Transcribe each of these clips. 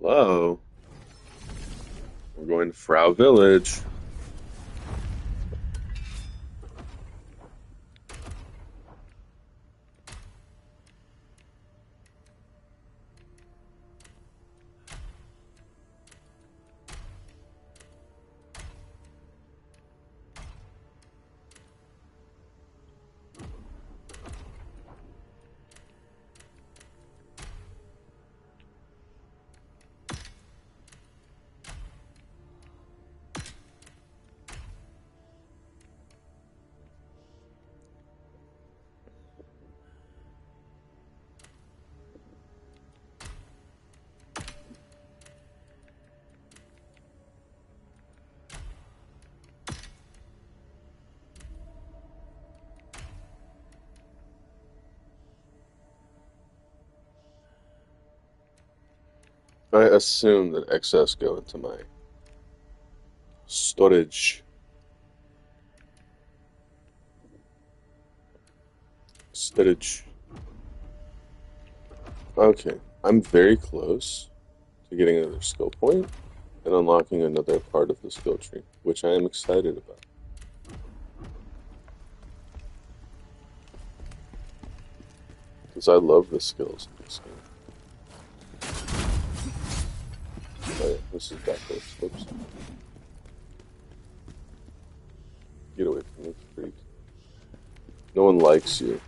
Hello. We're going to Phraugh Village. I assume that excess go into my storage. Storage. Okay, I'm very close to getting another skill point and unlocking another part of the skill tree, which I am excited about. Because I love the skills in this game. Oh yeah, this is backwards. Oops. Get away from me, freak. No one likes you.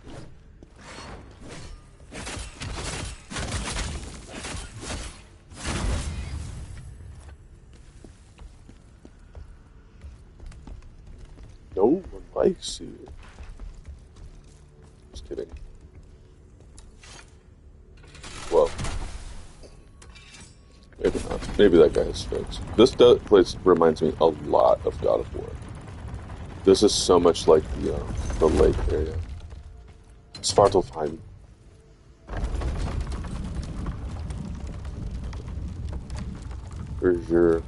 No one likes you. Just kidding. Well, maybe not. Maybe that guy is fixed. This place reminds me a lot of God of War. This is so much like the lake area. Svartalfheim. For sure.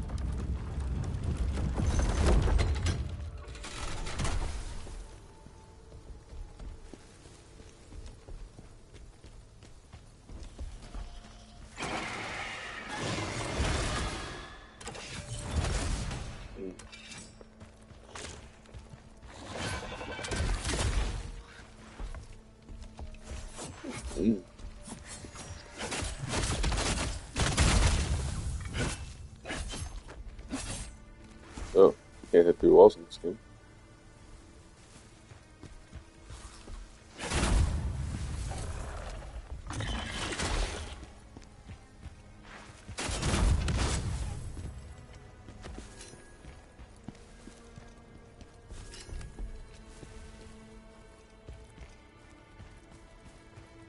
Mm. Oh, can't hit through walls in this game.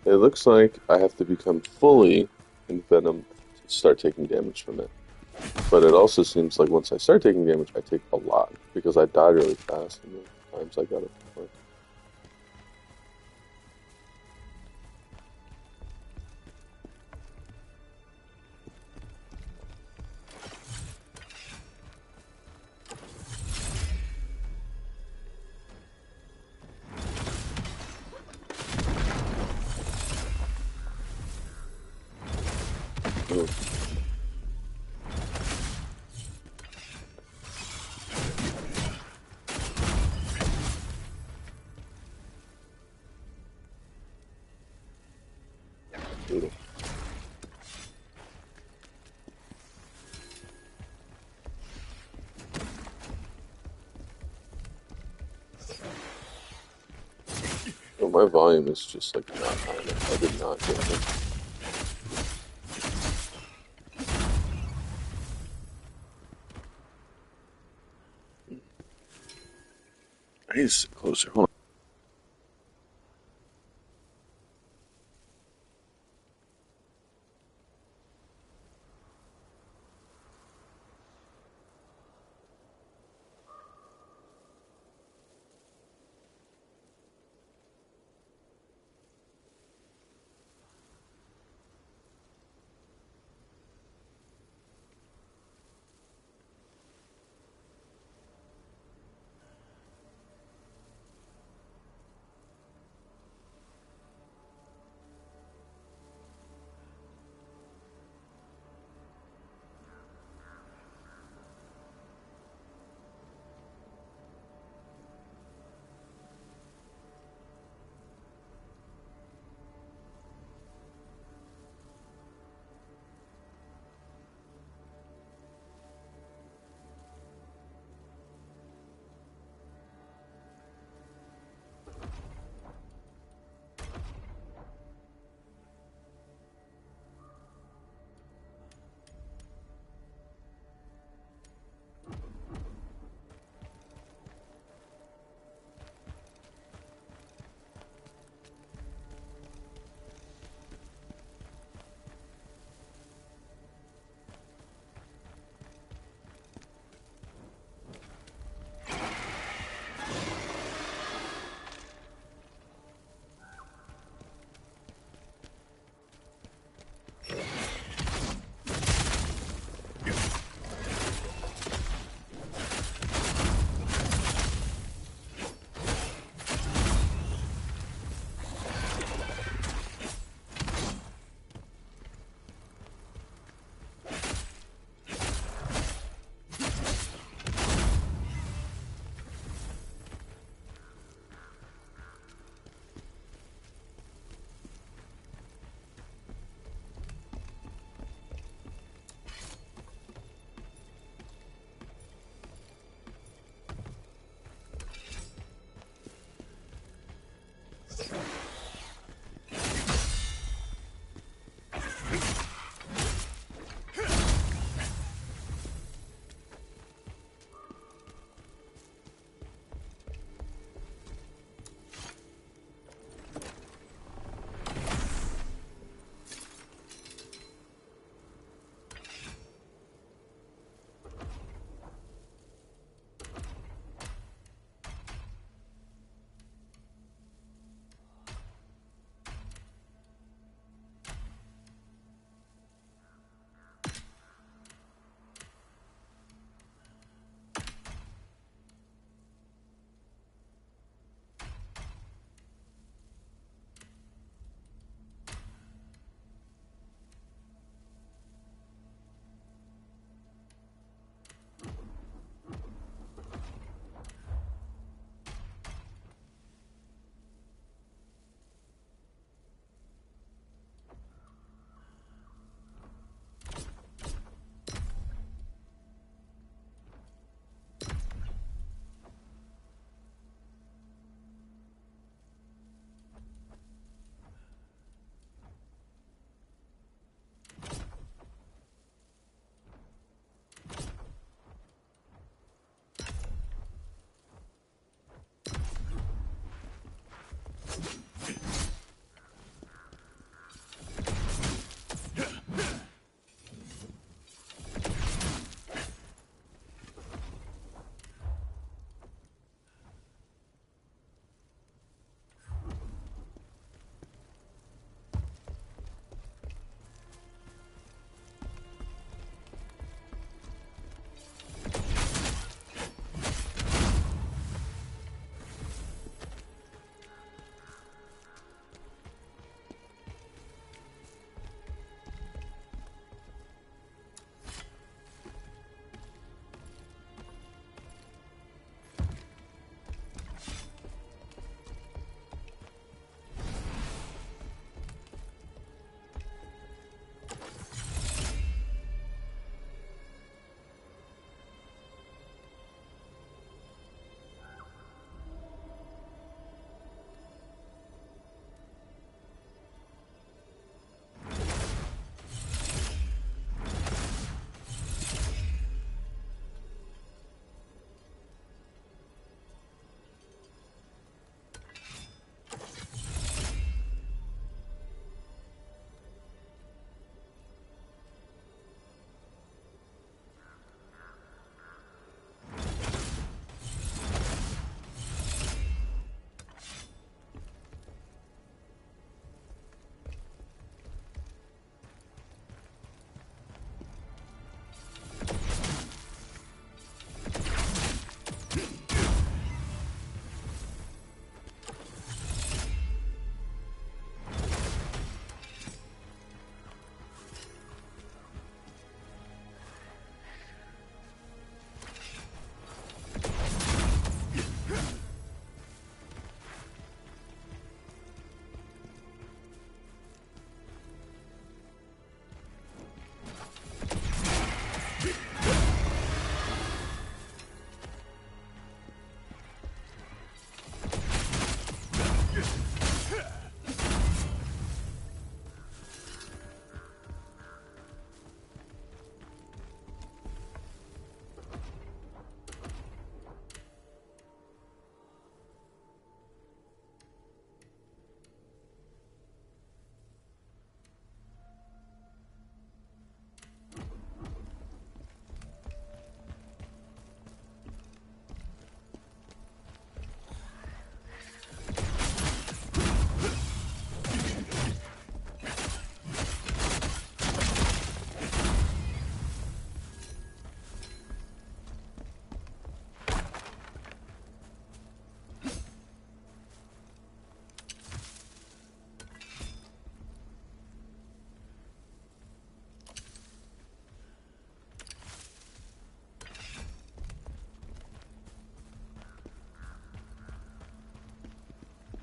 It looks like I have to become fully envenomed to start taking damage from it. But it also seems like once I start taking damage, I take a lot because I died really fast in the times I got it before. Oh, brutal. Oh, my volume is just like not high enough. I did not get it. I need to sit closer. Hold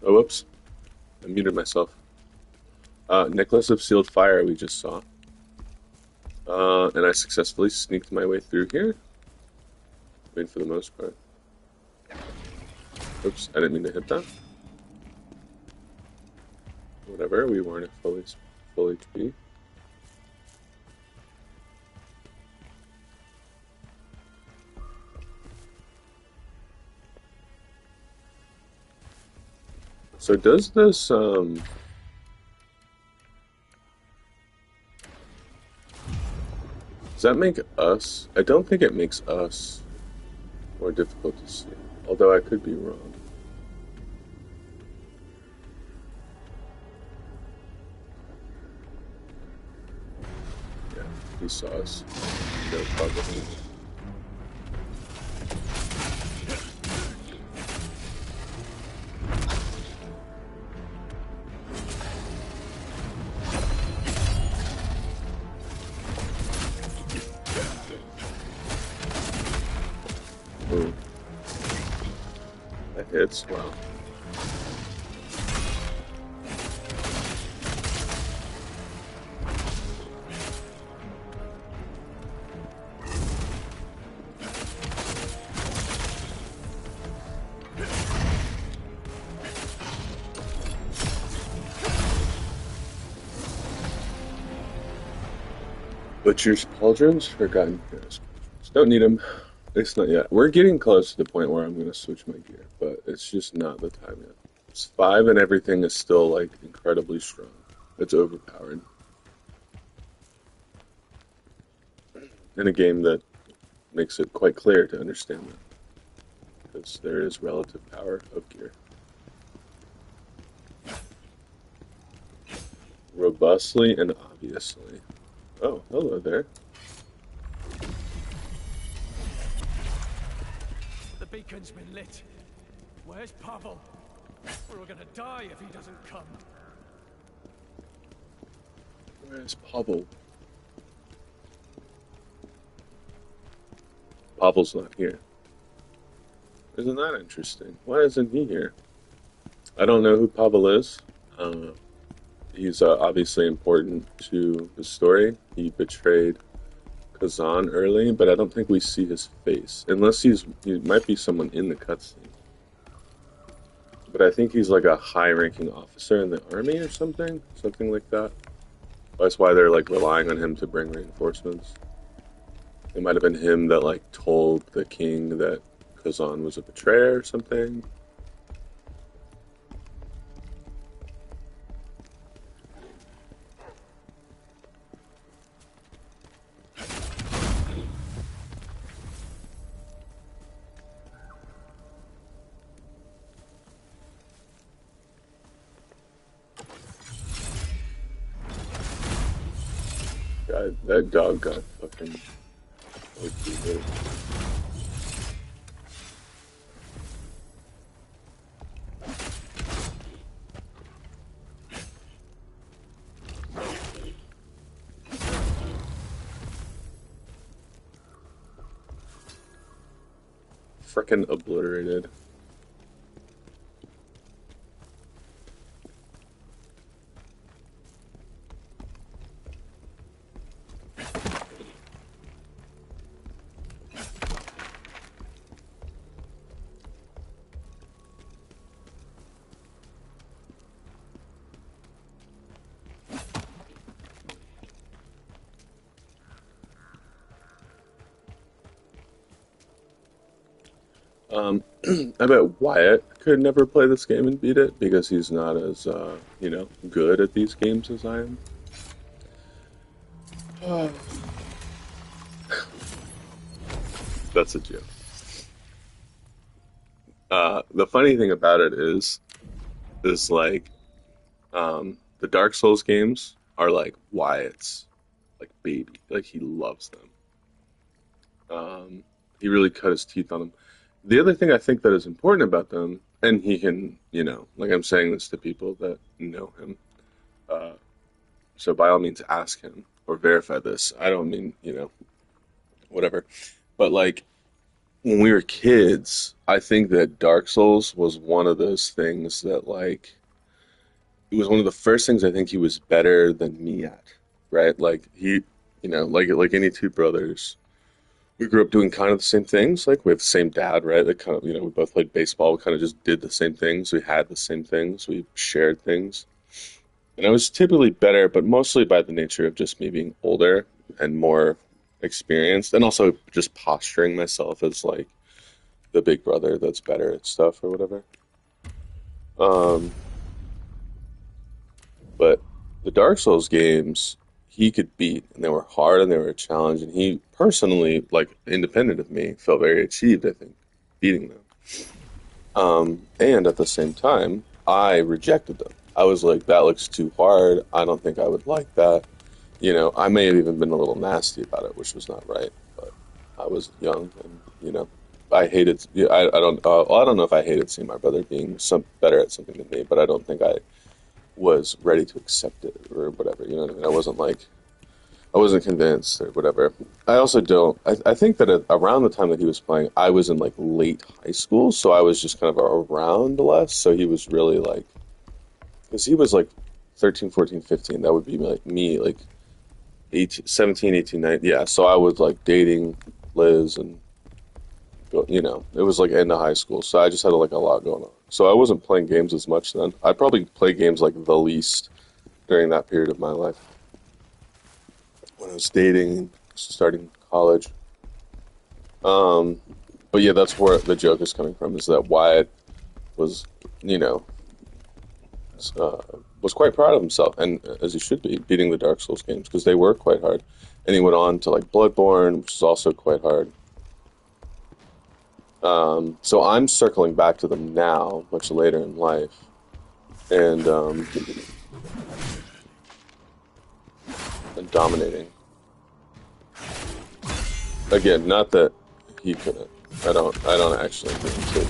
Oh, whoops. I muted myself. Necklace of Sealed Fire we just saw. And I successfully sneaked my way through here. I mean, for the most part. Oops, I didn't mean to hit that. Whatever, we weren't at full HP. So does this, does that make us? I don't think it makes us more difficult to see. Although I could be wrong. Yeah, he saw us. No problem. Ooh. That hits. Wow. Butcher's Pauldrons? Forgotten Heroes. Don't need them. At least not yet. We're getting close to the point where I'm going to switch my gear, but it's just not the time yet. It's 5 and everything is still, like, incredibly strong. It's overpowered. In a game that makes it quite clear to understand that. Because there is relative power of gear. Robustly and obviously. Oh, hello there. The beacon's been lit. Where's Pavel? We're all gonna die if he doesn't come. Where's Pavel? Pavel's not here. Isn't that interesting? Why isn't he here? I don't know who Pavel is. He's obviously important to the story. He betrayed Kazan early, but I don't think we see his face. Unless he might be someone in the cutscene. But I think he's like a high-ranking officer in the army or something. Something like that. That's why they're like relying on him to bring reinforcements. It might have been him that like told the king that Kazan was a betrayer or something. God, that dog got fucking OP. Frickin' obliterated. I bet Wyatt could never play this game and beat it because he's not as, good at these games as I am. That's a joke. The funny thing about it is like, the Dark Souls games are like Wyatt's, like, baby. Like, he loves them. He really cut his teeth on them. The other thing I think that is important about them, and he can, like I'm saying this to people that know him, uh, so by all means ask him or verify this. I don't mean, whatever. But like when we were kids, I think that Dark Souls was one of those things that like it was one of the first things I think he was better than me at, right? Like he, like any two brothers, we grew up doing kind of the same things. Like we have the same dad, right? Like kind of, we both played baseball. We kind of just did the same things. We had the same things. We shared things. And I was typically better, but mostly by the nature of just me being older and more experienced, and also just posturing myself as like the big brother that's better at stuff or whatever. Um, but the Dark Souls games he could beat, and they were hard and they were a challenge. And he personally, like independent of me, felt very achieved. I think beating them. And at the same time, I rejected them. I was like, that looks too hard. I don't think I would like that. I may have even been a little nasty about it, which was not right. But I was young, and I hated. Yeah, I don't know if I hated seeing my brother being some better at something than me, but I don't think I was ready to accept it or whatever. You know what I mean? I wasn't convinced or whatever. I also don't. I think that around the time that he was playing, I was in like late high school, so I was just kind of around less. So he was really like, because he was like 13, 14, 15. That would be like me, like 18, 17, 18, 19. Yeah, so I was like dating Liz, and it was like end of high school. So I just had like a lot going on. So I wasn't playing games as much then. I probably played games like the least during that period of my life when I was dating, starting college. Um, but yeah, that's where the joke is coming from. Is that Wyatt was, you know, uh, was quite proud of himself, and as he should be, beating the Dark Souls games because they were quite hard. And he went on to like Bloodborne, which is also quite hard. So I'm circling back to them now, much later in life, and dominating. Again, not that he couldn't. I don't actually mean to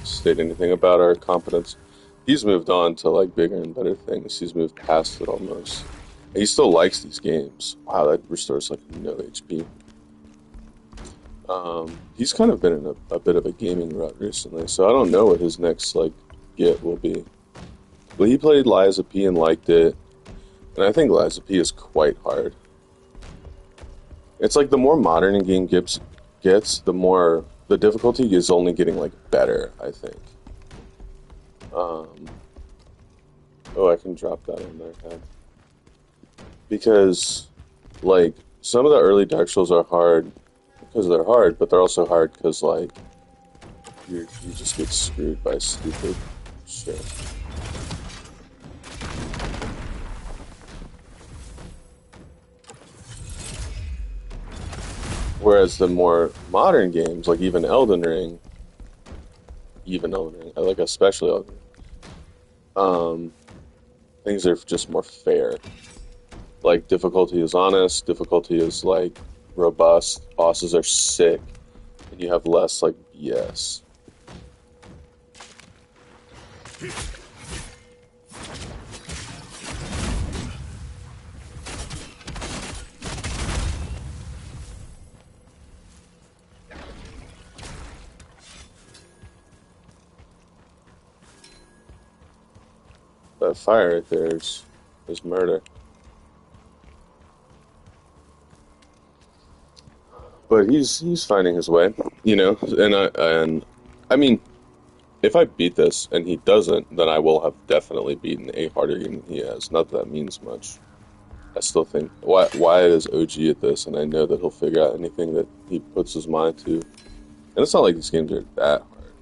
state anything about our competence. He's moved on to like bigger and better things. He's moved past it almost. And he still likes these games. Wow, that restores like no HP. He's kind of been in a bit of a gaming rut recently, so I don't know what his next like get will be. But he played Lies of P and liked it, and I think Lies of P is quite hard. It's like the more modern a game gets, the more the difficulty is only getting like better, I think. Um, oh, I can drop that in there, huh? Because like some of the early Dark Souls are hard because they're hard, but they're also hard because like you just get screwed by stupid shit. Whereas the more modern games, like even Elden Ring, I like especially Elden Ring, um, things are just more fair. Like difficulty is honest, difficulty is like robust, bosses are sick, and you have less like BS. That fire right there is murder. But he's finding his way, and I mean, if I beat this and he doesn't, then I will have definitely beaten a harder game than he has. Not that that means much. I still think Wyatt is OG at this, and I know that he'll figure out anything that he puts his mind to. And it's not like these games are that hard.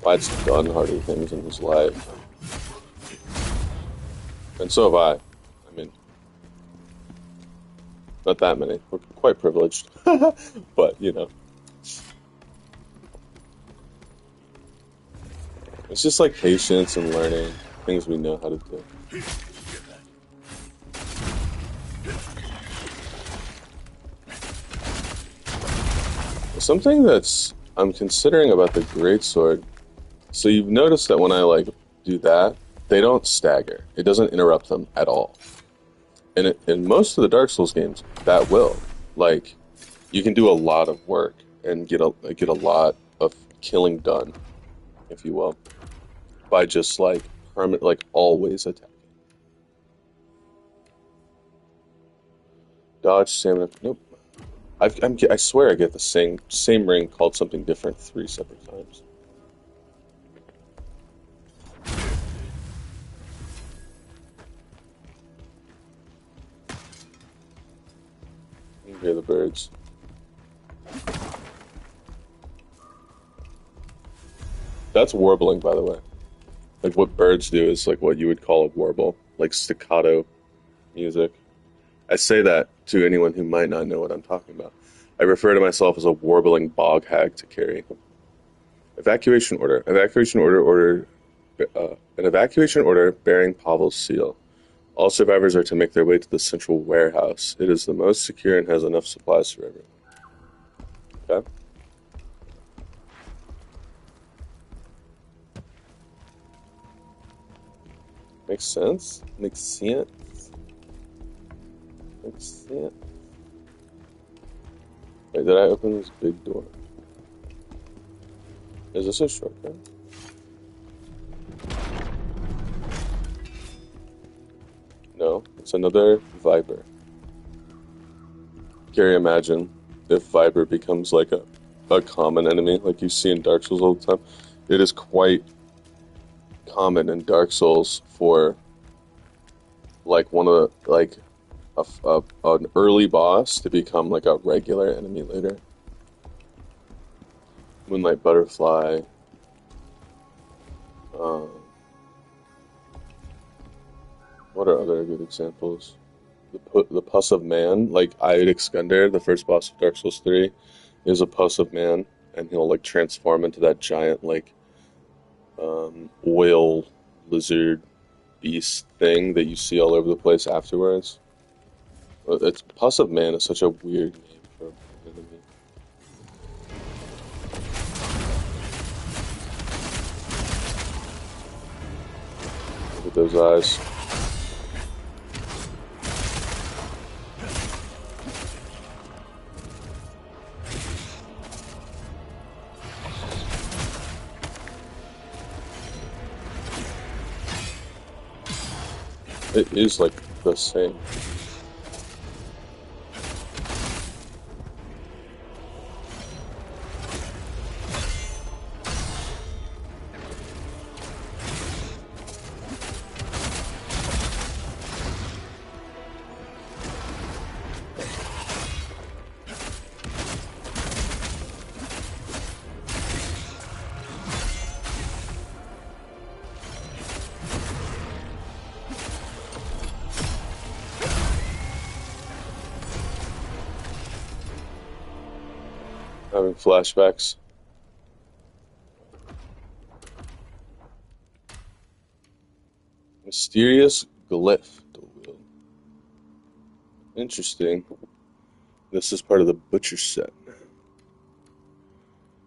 Wyatt's done harder things in his life, and so have I. I mean, not that many. We're quite privileged, but it's just like patience and learning things we know how to do. Something that's I'm considering about the greatsword. So you've noticed that when I like do that, they don't stagger. It doesn't interrupt them at all. And in most of the Dark Souls games, that will. Like, you can do a lot of work and get a lot of killing done, if you will, by just like always attacking. Dodge, stamina. Nope. I swear I get the same ring called something different 3 separate times. You can hear the birds. That's warbling, by the way. Like what birds do is like what you would call a warble, like staccato music. I say that to anyone who might not know what I'm talking about. I refer to myself as a warbling bog hag to carry. Evacuation order. An evacuation order bearing Pavel's seal. All survivors are to make their way to the central warehouse. It is the most secure and has enough supplies for everyone. Okay? Makes sense? Makes sense? Makes sense. Wait, did I open this big door? Is this a shortcut? No, it's another Viper. Gary, imagine if Viper becomes like a common enemy, like you see in Dark Souls all the time. It is quite common in Dark Souls for like one of the, like an early boss to become like a regular enemy later. Moonlight Butterfly. Um, what are other good examples? The Pus of Man, like Ayud Iskandar, the first boss of Dark Souls 3, is a Pus of Man, and he'll like transform into that giant like oil lizard beast thing that you see all over the place afterwards. It's Pus of Man is such a weird name for an enemy. Look at those eyes. It is like the same. Having flashbacks. Mysterious glyph. Interesting. This is part of the butcher set.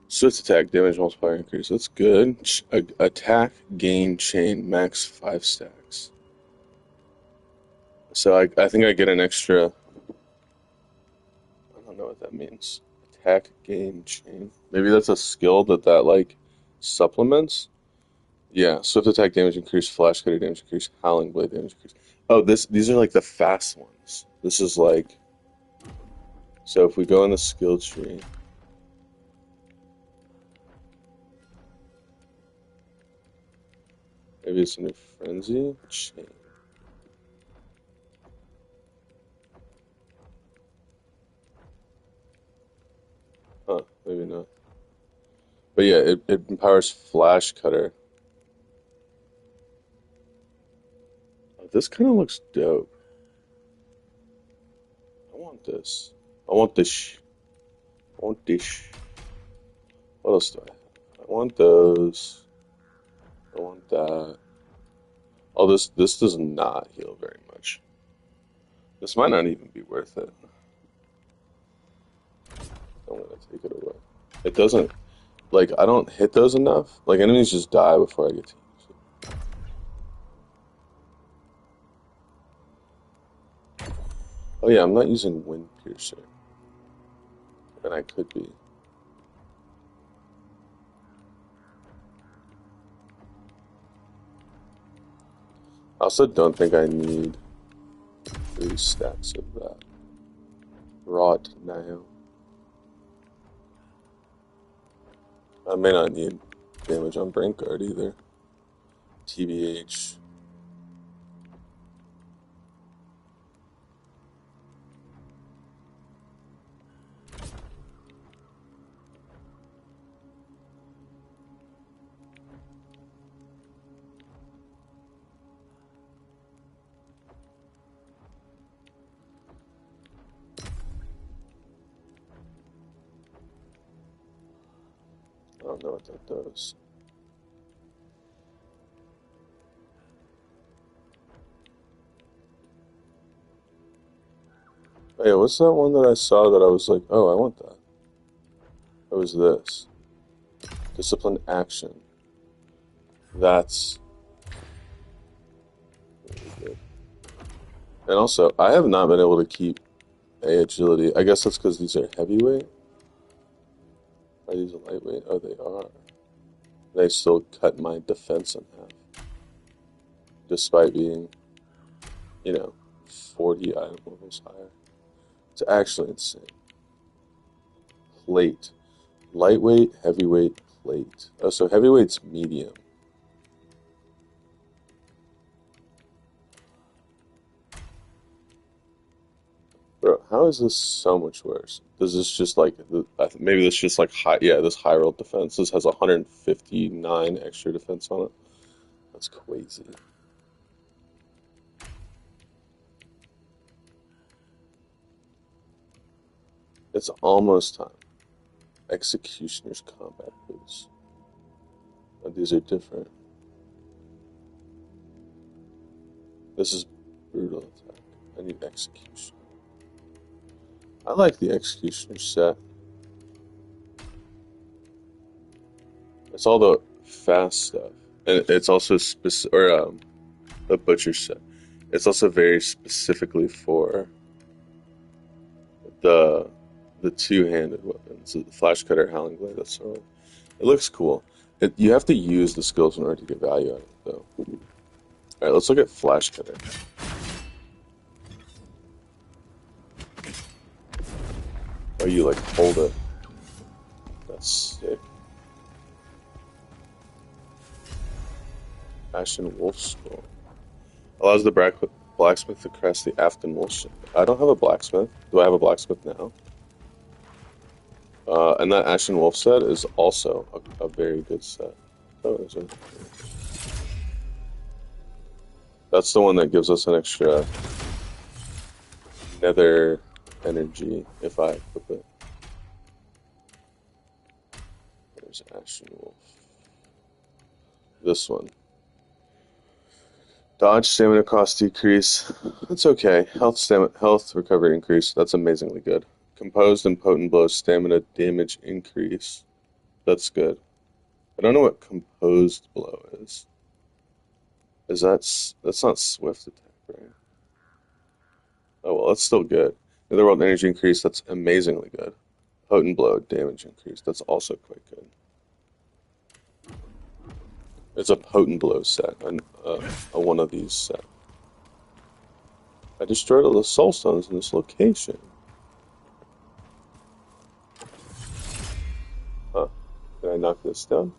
Swift attack, damage multiplier increase. That's good. Attack, gain, chain, max 5 stacks. So I think I get an extra. I don't know what that means. Attack, gain, chain. Maybe that's a skill that like supplements. Yeah, swift attack damage increase, flash cutter damage increase, howling blade damage increase. Oh, these are like the fast ones. This is like. So if we go in the skill tree. Maybe it's a new frenzy? Chain. Huh, maybe not. But yeah, it empowers Flash Cutter. Oh, this kind of looks dope. I want this. I want this. I want this. What else do I have? I want those. I want that. Oh, this does not heal very much. This might not even be worth it. I'm gonna take it away. It doesn't, like, I don't hit those enough. Like, enemies just die before I get to use it. Oh yeah, I'm not using Wind Piercer. And I could be. I also don't think I need 3 stacks of that. Rot now. I may not need damage on Brain Guard either. TBH. I don't know what that does. Hey, what's that one that I saw that I was like, oh, I want that? It was this. Disciplined action. That's really good. And also, I have not been able to keep A agility. I guess that's because these are heavyweight. Are these lightweight? Oh, they are. They still cut my defense in half. Despite being, 40 item levels higher. It's actually insane. Plate. Lightweight, heavyweight, plate. Oh, so heavyweight's medium. Bro, how is this so much worse? Does this just like, maybe this just like high, yeah, this high roll defense. This has 159 extra defense on it. That's crazy. It's almost time. Executioner's combat boots. Oh, these are different. This is brutal attack. I need execution. I like the executioner set. It's all the fast stuff, and it's also the butcher set. It's also very specifically for the the two-handed weapons, the flash cutter, howling blade. That's all. It looks cool. You have to use the skills in order to get value out of it, though. All right, let's look at flash cutter. Oh, you like hold it. That's sick. Ashen Wolf Scroll. Allows the blacksmith to craft the Afton Wolf. I don't have a blacksmith. Do I have a blacksmith now? And that Ashen Wolf set is also a very good set. Oh, that's the one that gives us an extra nether energy if I equip it. There's Ashen Wolf. This one. Dodge, stamina cost decrease. That's okay. Health recovery increase. That's amazingly good. Composed and potent blows, stamina damage increase. That's good. I don't know what composed blow is. That's not swift attack, right? Oh well, that's still good. Netherworld energy increase. That's amazingly good. Potent blow damage increase. That's also quite good. It's a potent blow set, a one of these set. I destroyed all the soul stones in this location. Huh. Can I knock this down?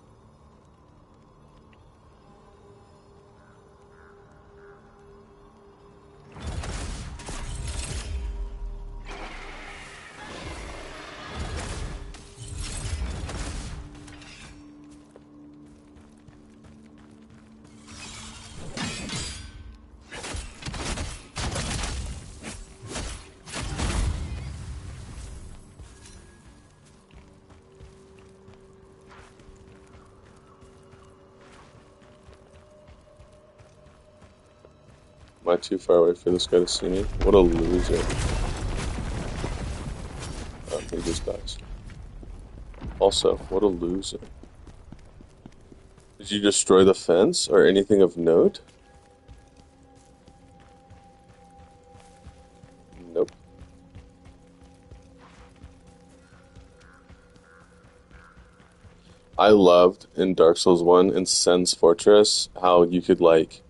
Am I too far away for this guy to see me? What a loser. Oh, he just dies. Also, what a loser. Did you destroy the fence or anything of note? Nope. I loved in Dark Souls 1 in Sen's Fortress how you could like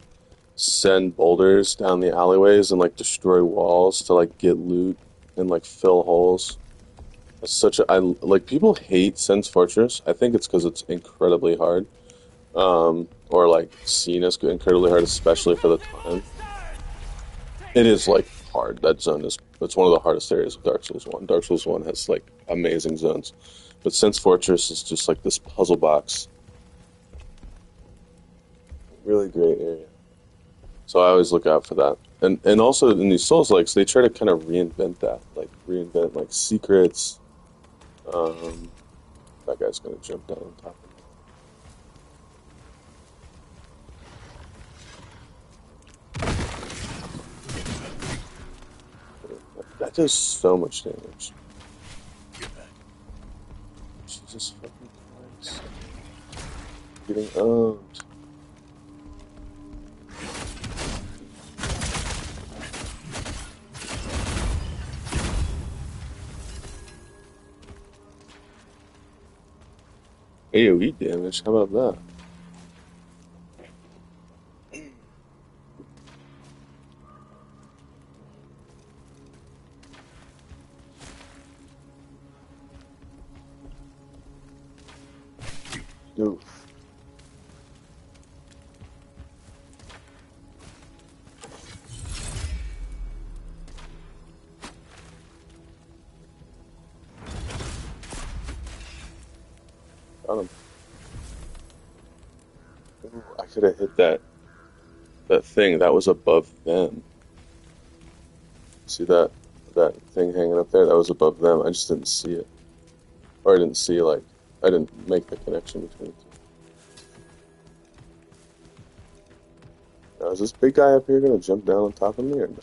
send boulders down the alleyways and like destroy walls to like get loot and like fill holes. It's such a I like people hate Sen's Fortress. I think it's because it's incredibly hard, or like seen as incredibly hard, especially for the time. It is like hard. That zone is it's one of the hardest areas of Dark Souls 1. Dark Souls 1 has like amazing zones. But Sen's Fortress is just like this puzzle box. Really great area. So I always look out for that. And also in these Souls likes they try to kind of reinvent that. Like reinvent like secrets. Um that guy's gonna jump down on top of me. That does so much damage. Jesus fucking Christ. Getting owned. AoE damage, how about that? Oof. Got him. Ooh, I could have hit that thing that was above them. See that thing hanging up there? That was above them. I just didn't see it. Or I didn't see like I didn't make the connection between the two. Now, is this big guy up here gonna jump down on top of me or no?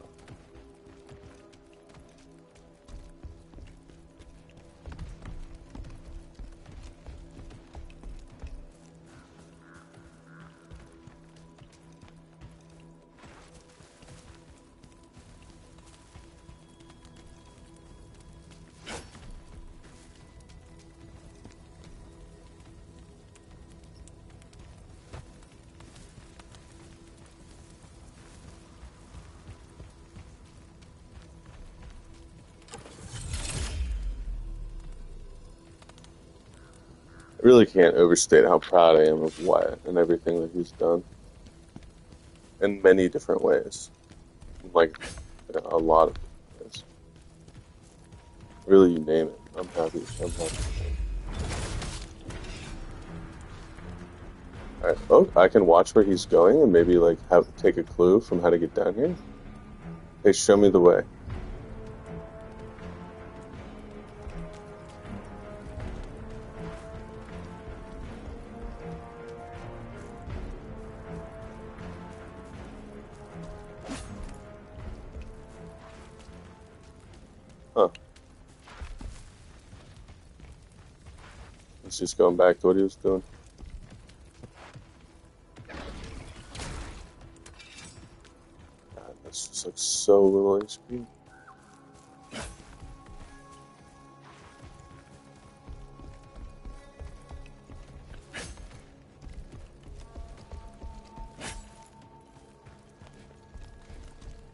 I really can't overstate how proud I am of Wyatt and everything that he's done in many different ways. Like a lot of different ways. Really, you name it. I'm happy. I'm happy. Alright. Oh, I can watch where he's going and maybe like have take a clue from how to get down here. Hey, show me the way. Huh. He's just going back to what he was doing. God, that's just like so little HP.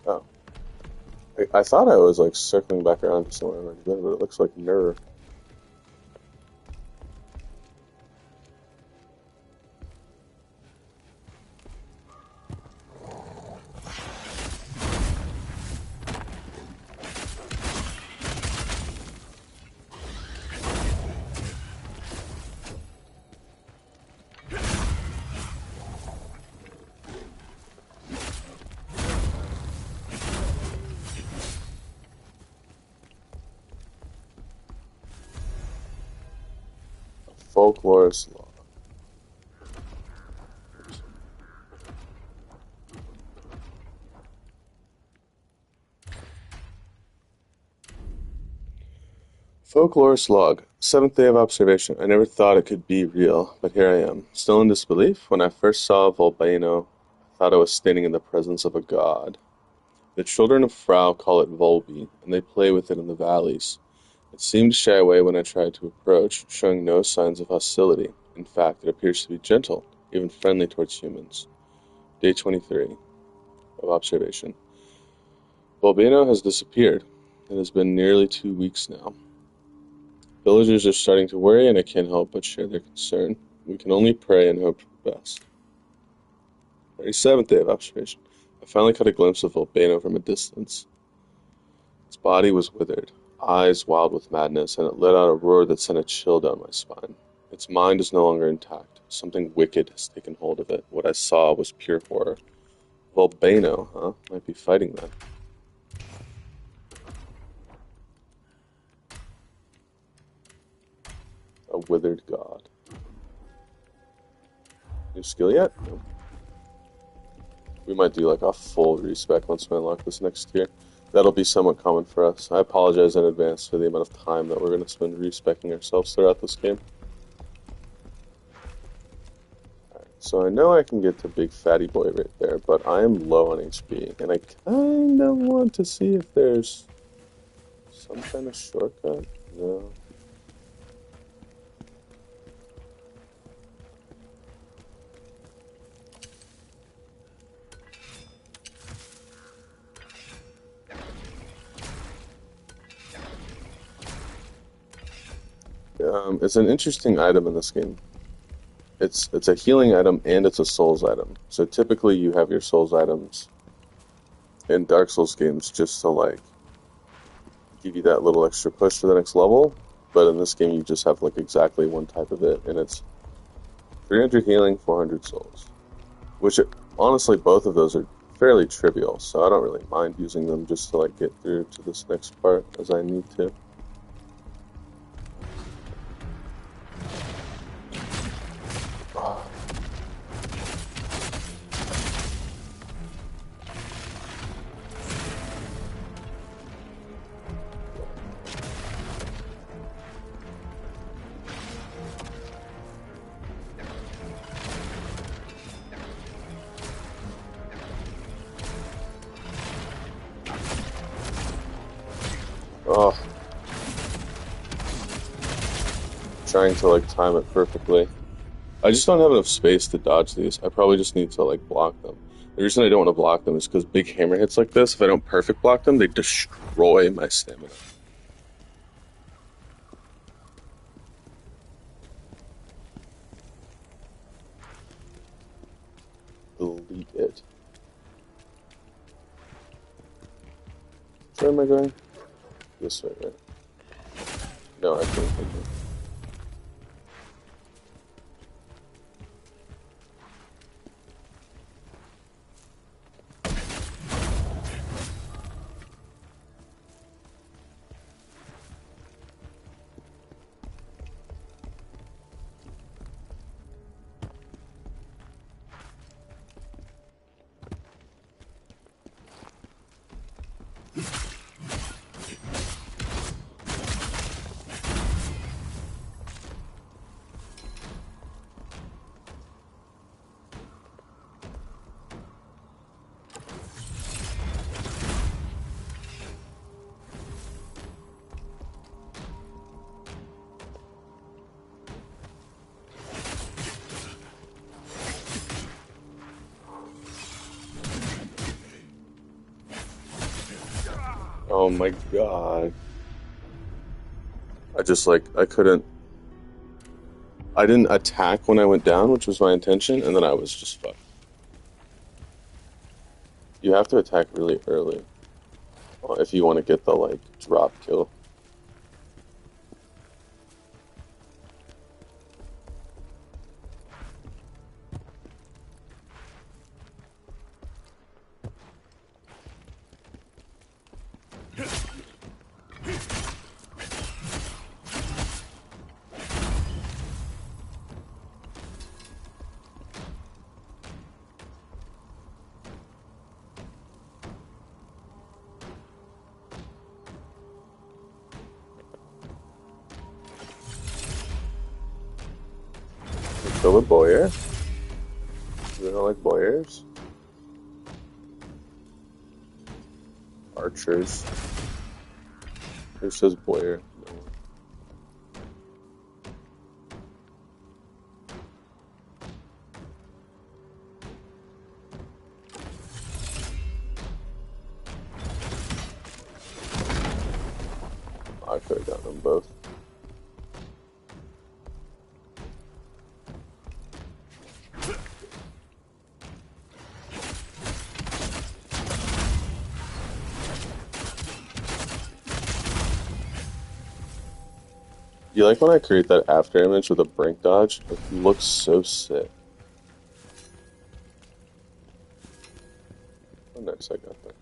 Oh. I thought I was like circling back around to somewhere I've already been, but it looks like mirror. Folklorist law. Folklorist log. Seventh day of observation. I never thought it could be real, but here I am. Still in disbelief? When I first saw a volcano, I thought I was standing in the presence of a god. The children of Phraugh call it Volby, and they play with it in the valleys. It seemed to shy away when I tried to approach, showing no signs of hostility. In fact, it appears to be gentle, even friendly towards humans. Day 23. of observation. Volcano has disappeared. It has been nearly 2 weeks now. Villagers are starting to worry, and I can't help but share their concern. We can only pray and hope for the best. 37th day of observation. I finally caught a glimpse of Volcano from a distance. Its body was withered, eyes wild with madness, and it let out a roar that sent a chill down my spine. Its mind is no longer intact. Something wicked has taken hold of it. What I saw was pure horror. Volcano, huh? Might be fighting then. A withered god. New skill yet? No. We might do like a full respec once we unlock this next tier. That'll be somewhat common for us. I apologize in advance for the amount of time that we're going to spend respecing ourselves throughout this game. Alright, so I know I can get to Big Fatty Boy right there, but I am low on HP, and I kind of want to see if there's some kind of shortcut. No. It's an interesting item in this game. It's a healing item and it's a souls item. So typically you have your souls items in Dark Souls games just to like give you that little extra push to the next level. But in this game you just have like exactly one type of it, and it's 300 healing, 400 souls. Which honestly both of those are fairly trivial, so I don't really mind using them just to like get through to this next part as I need to. Oh, trying to like time it perfectly. I just don't have enough space to dodge these. I probably just need to like block them. The reason I don't want to block them is because big hammer hits like this, if I don't perfect block them, they destroy my stamina. Delete it. Where am I going? This way, right? No, I can't. Oh my god. I didn't attack when I went down, which was my intention, and then I was just fucked. You have to attack really early if you want to get the, like, drop kill. Kill a boyer. You don't like boyers? Archers. Who says boyer? No. could have gotten them both. You like when I create that after image with a brink dodge? It looks so sick. Oh, nice, I got that.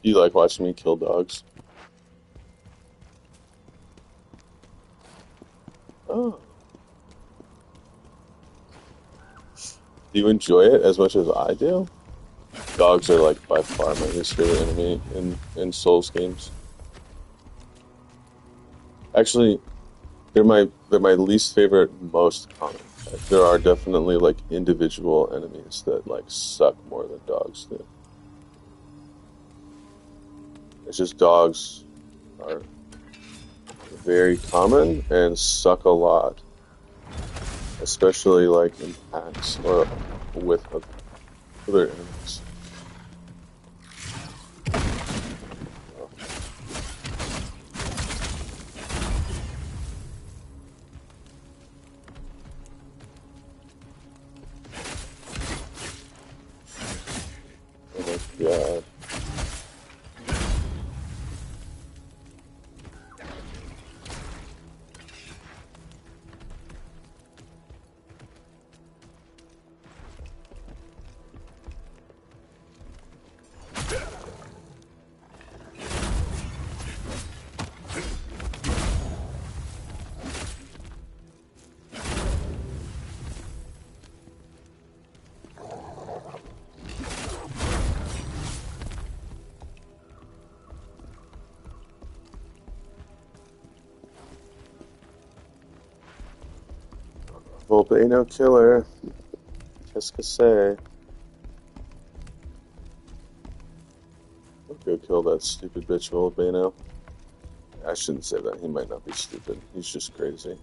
Do you like watching me kill dogs? Oh. Do you enjoy it as much as I do? Dogs are like by far my least favorite enemy in Souls games. Actually, they're my least favorite most common. There are definitely like individual enemies that like suck more than dogs do. It's just dogs are very common and suck a lot, especially like in packs or with other enemies. Oh my god. Volcano killer. Qu'est-ce que c'est? Go kill that stupid bitch Volcano. I shouldn't say that. He might not be stupid. He's just crazy.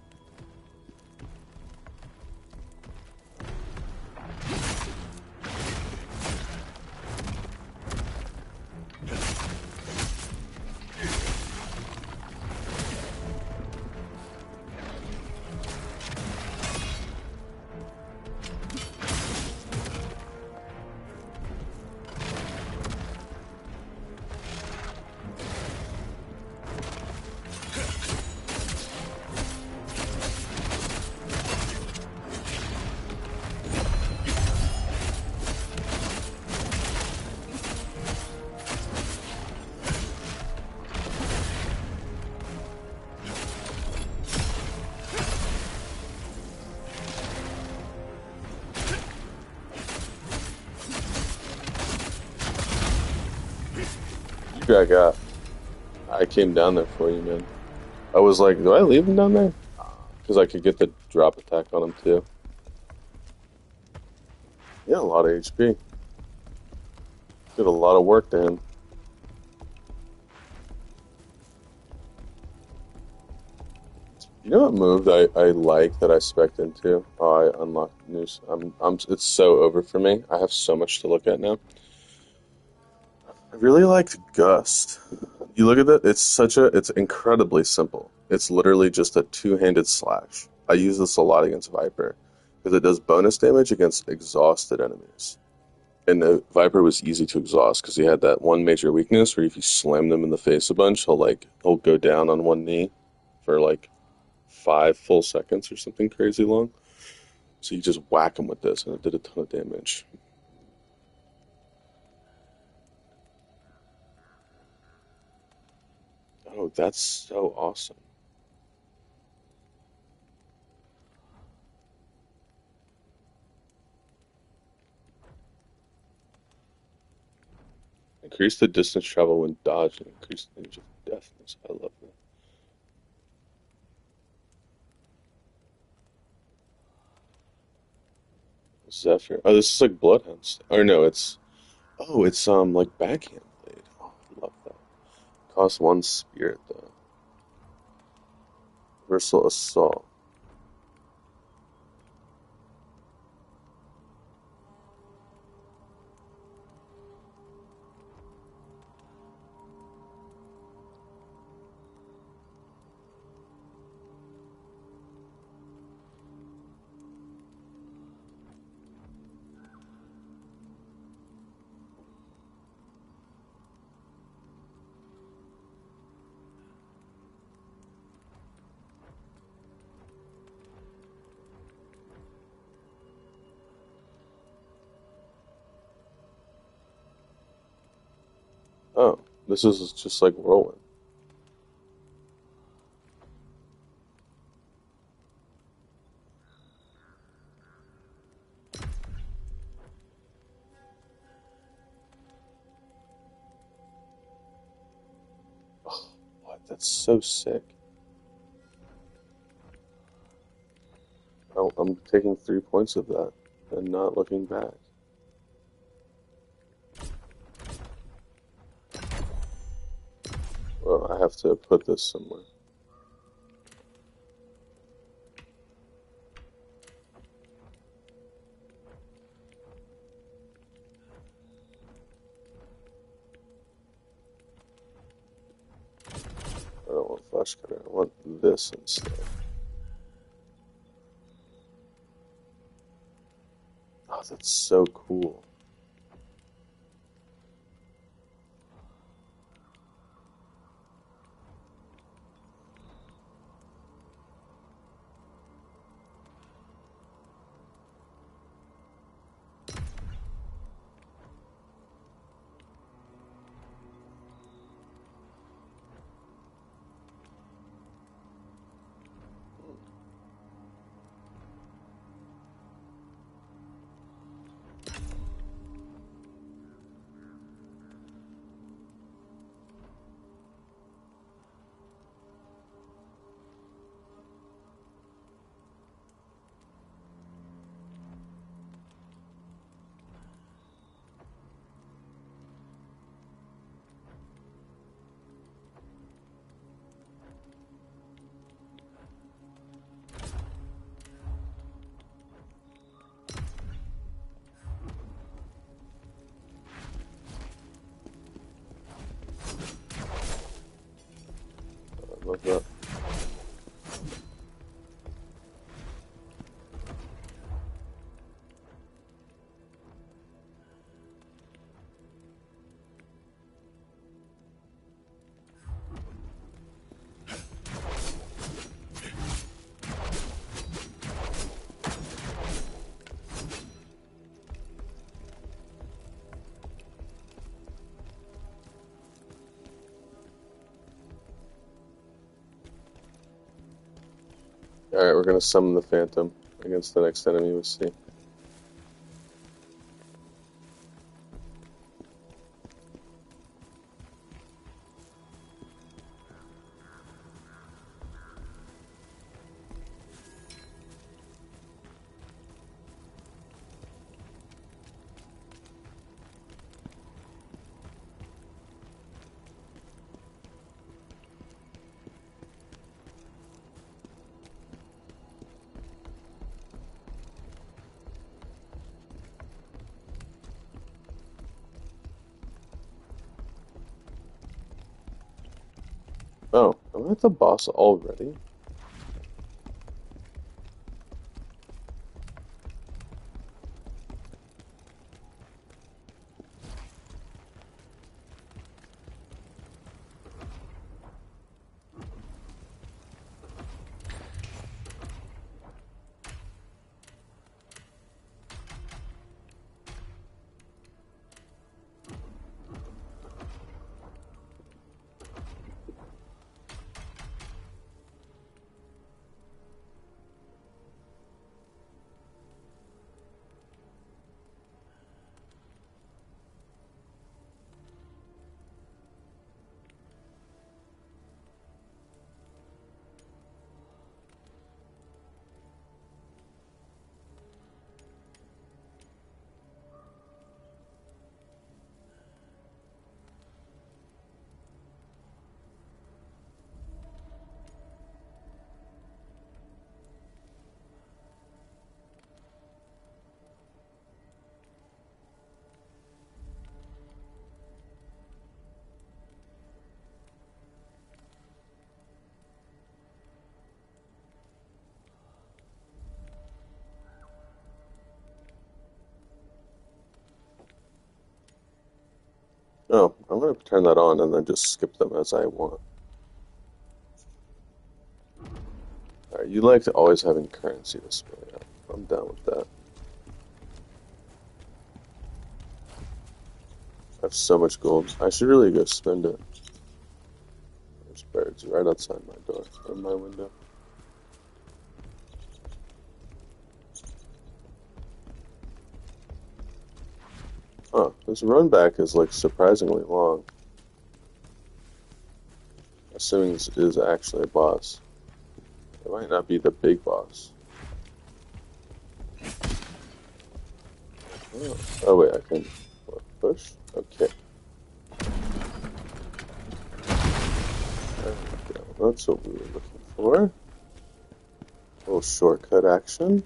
I got. I came down there for you, man. I was like, do I leave him down there? Because I could get the drop attack on him too. Yeah, a lot of HP. Did a lot of work to him. You know what move I like that I spec'd into? Oh, I unlocked news. It's so over for me. I have so much to look at now. I really liked Gust. You look at it, it's incredibly simple. It's literally just a two-handed slash. I use this a lot against Viper because it does bonus damage against exhausted enemies. And the Viper was easy to exhaust because he had that one major weakness where if you slam them in the face a bunch, he'll go down on one knee for like 5 full seconds or something crazy long. So you just whack him with this, and it did a ton of damage. Oh, that's so awesome. Increase the distance travel when dodging. Increase the range of deafness. I love that. Zephyr. Oh, this is like Bloodhounds. Or no, it's it's like backhand blade. Oh, I love that. Cost one spirit though. Versatile assault. Oh, this is just like Whirlwind. Oh, what? That's so sick. Oh, I'm taking 3 points of that and not looking back. Well, I have to put this somewhere. I don't want flash cutter. I want this instead. Oh, that's so cool. I love that. Alright, we're gonna summon the Phantom against the next enemy we see. Oh, am I at the boss already? gonna turn that on and then just skip them as I want. Alright, you like to always having currency display. I'm down with that. I have so much gold. I should really go spend it. There's birds right outside my door, or my window. Oh, this run back is like surprisingly long. Assuming this is actually a boss. It might not be the big boss. Oh wait, I can push? Okay. There we go. That's what we were looking for. A little shortcut action.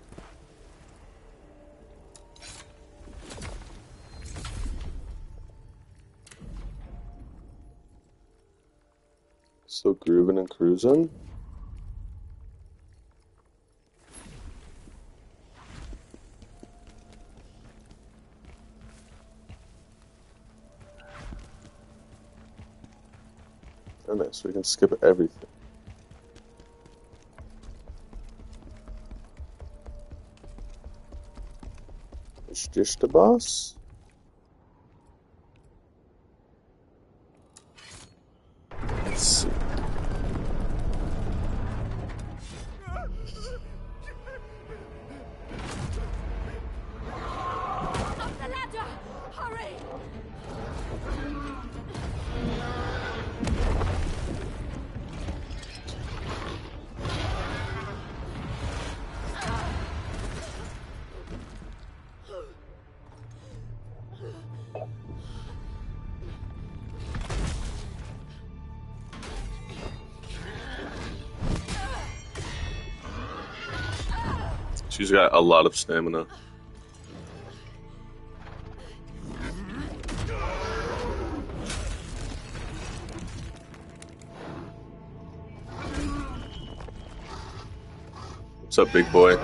Still grooving and cruising. Oh, nice. We can skip everything. Is this the boss? Let's see. Up the ladder! Hurry! She's got a lot of stamina. What's up, big boy?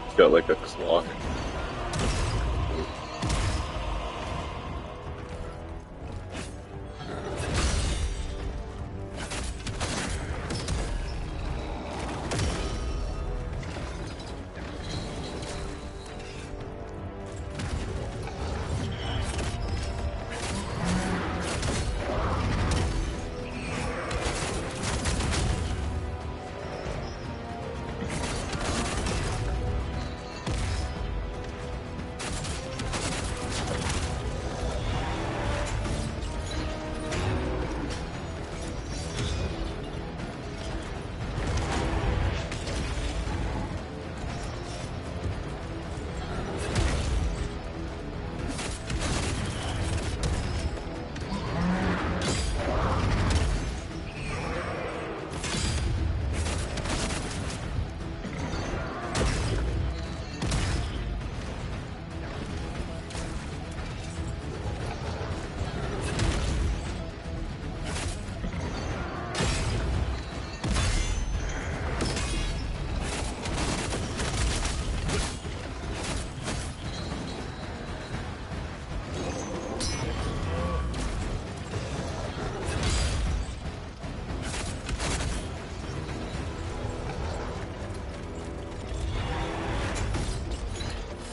He's got like a clock.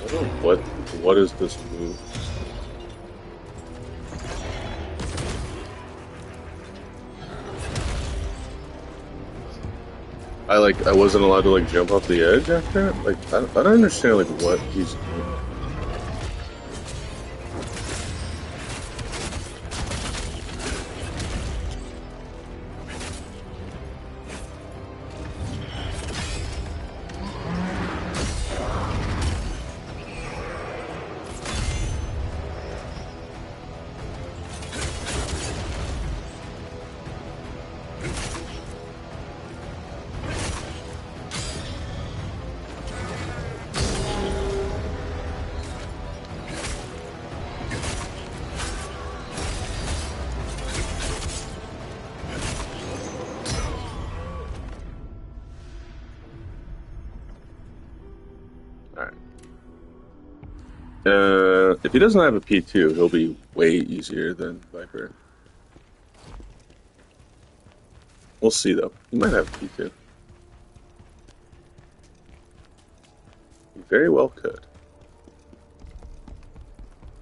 I don't know what is this move? I wasn't allowed to like jump off the edge after it? Like I don't understand like what he's doing. If he doesn't have a P2, he'll be way easier than Viper. We'll see though. He might have a P2. He very well could.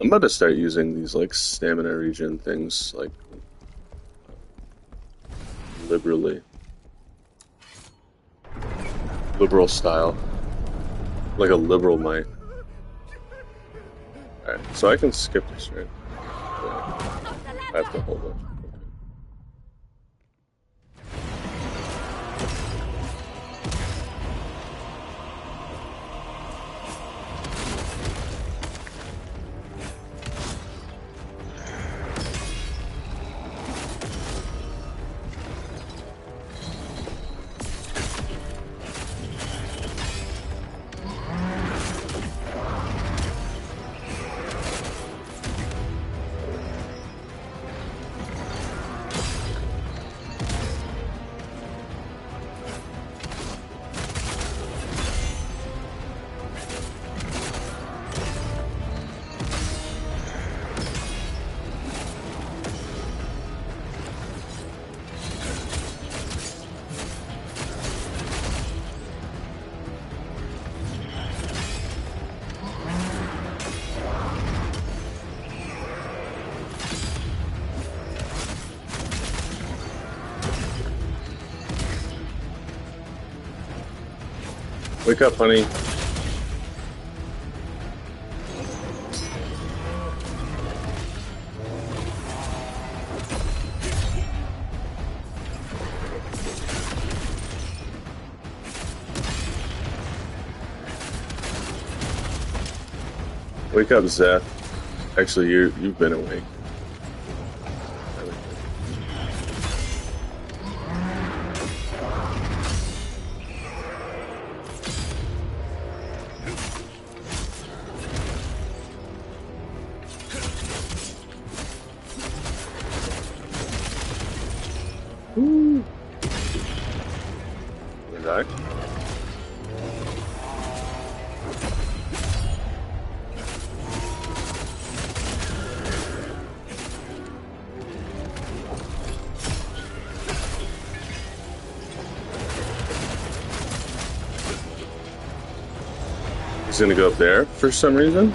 I'm about to start using these like stamina regen things like liberally. Liberal style. Like a liberal might. Alright, so I can skip this, right? I have to hold it. Wake up, honey. Wake up, Zeth. Actually, you've been awake. Woo. You die? He's gonna go up there for some reason.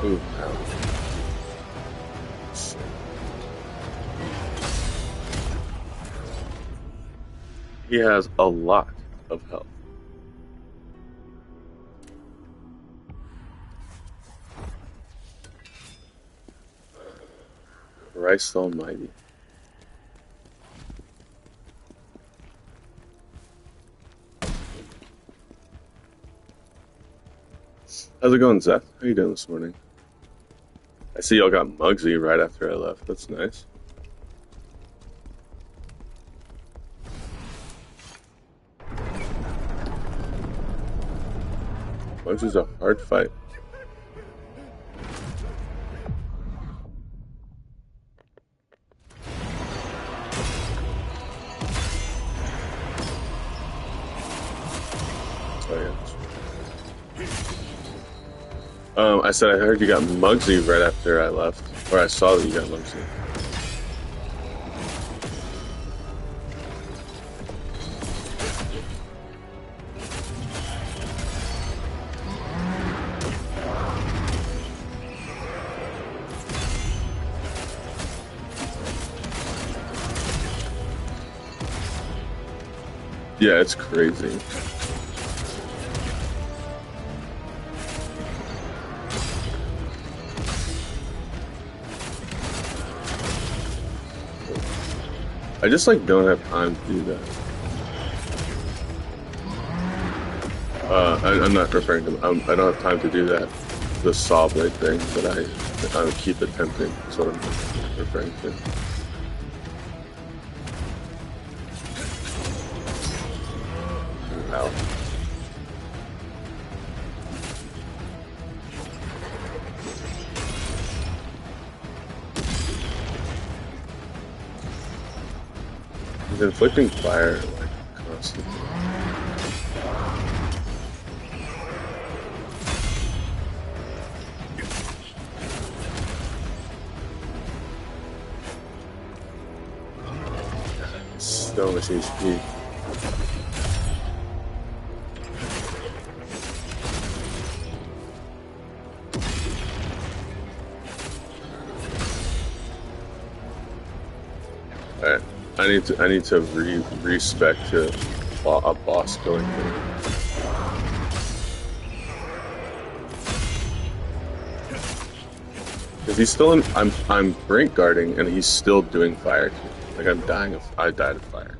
Ooh, ow. He has a lot of health. Christ almighty. How's it going, Zeth? How you doing this morning? I see y'all got Muggsy right after I left. That's nice. Muggsy's a hard fight. Oh yeah. I said I heard you got Muggsy right after I left, or I saw that you got Muggsy. Yeah, it's crazy. I just like don't have time to do that. I'm not referring to. I don't have time to do that. The saw blade thing that I keep attempting. Is what I'm referring to. Ow. inflicting fire like constantly. So much HP. Alright. I need to respec to a boss going through. Because he's still in, I'm brink guarding and he's still doing fire to me. Like I died of fire.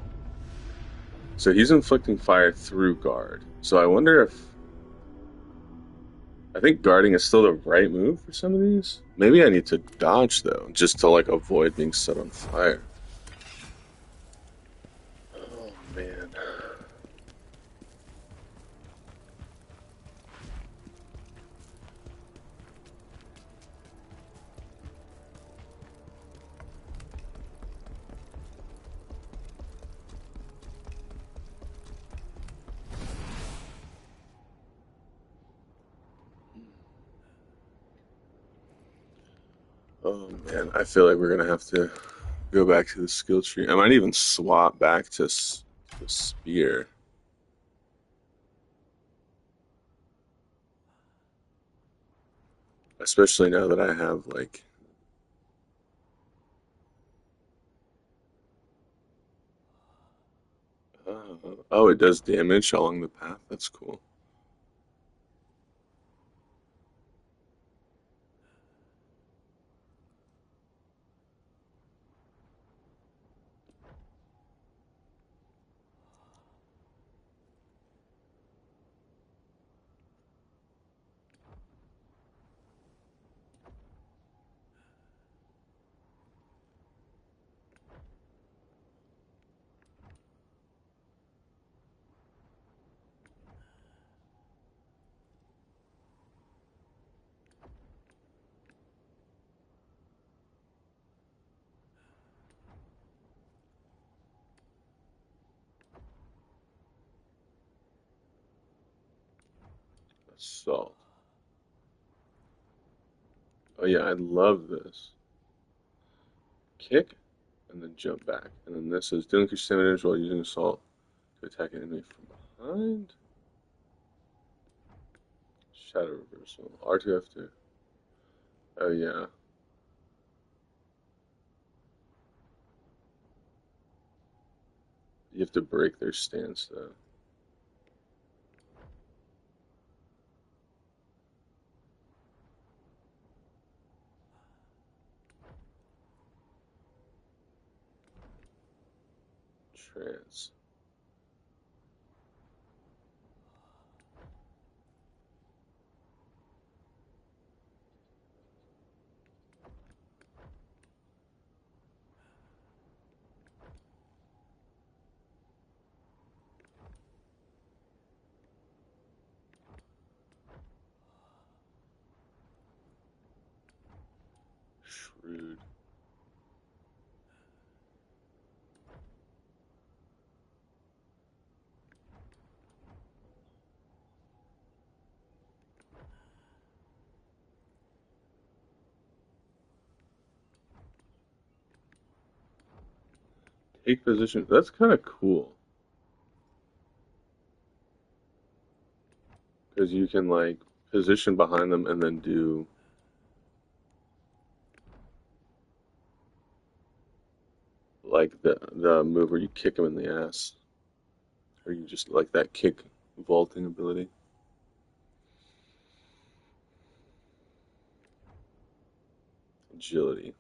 So he's inflicting fire through guard. So I wonder if I think guarding is still the right move for some of these. Maybe I need to dodge though, just to like avoid being set on fire. Oh man. Oh man, I feel like we're gonna have to go back to the skill tree. I might even swap back to the spear. Especially now that I have like oh, it does damage along the path. That's cool. Assault. Oh yeah, I love this. Kick and then jump back. And then this is dealing increased damage while using assault to attack an enemy from behind. Shadow reversal. R2 F2. Oh yeah. You have to break their stance though. Trance. Shrewd. Take position. That's kind of cool. Because you can like position behind them and then do like the move where you kick them in the ass. Or you just like that kick vaulting ability. Agility.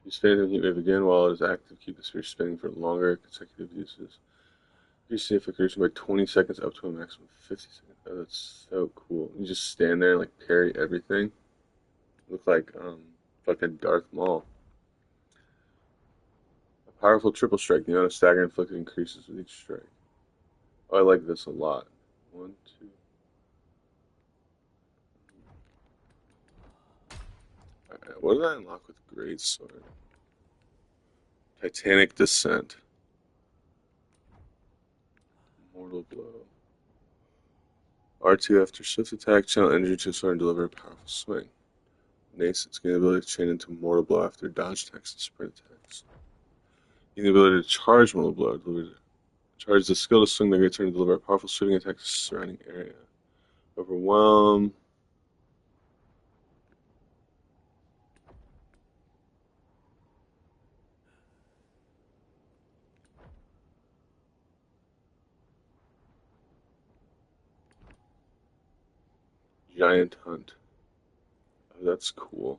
Use Phantom Heat Wave again while it is active. Keep the spear spinning for longer consecutive uses. Increase the efficacy by 20 seconds up to a maximum of 50 seconds. Oh, that's so cool. You just stand there and like parry everything. Look like fucking Darth Maul. A powerful triple strike. The amount of stagger inflicted increases with each strike. Oh, I like this a lot. 1, 2. Alright, what did I unlock with Great Sword? Titanic Descent. Mortal Blow. R2 after swift attack, channel energy to a sword and deliver a powerful swing. Nascence, gain the ability to chain into Mortal Blow after dodge attacks and sprint attacks. Gain the ability to charge Mortal Blow. Charge the skill to swing the great sword and deliver a powerful shooting attack to the surrounding area. Overwhelm. Giant Hunt. Oh, that's cool.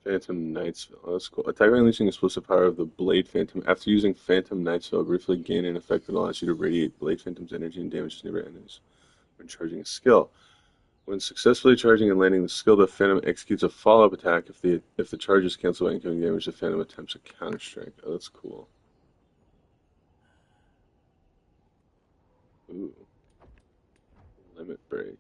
Phantom Knightsville. Oh, that's cool. Attack by unleashing explosive power of the Blade Phantom. After using Phantom Knightsville, briefly gain an effect that allows you to radiate Blade Phantom's energy and damage to nearby enemies when charging a skill. When successfully charging and landing the skill, the Phantom executes a follow-up attack. If the charge is canceled by incoming damage, the Phantom attempts a counter-strike. Oh, that's cool. Ooh. Limit Break.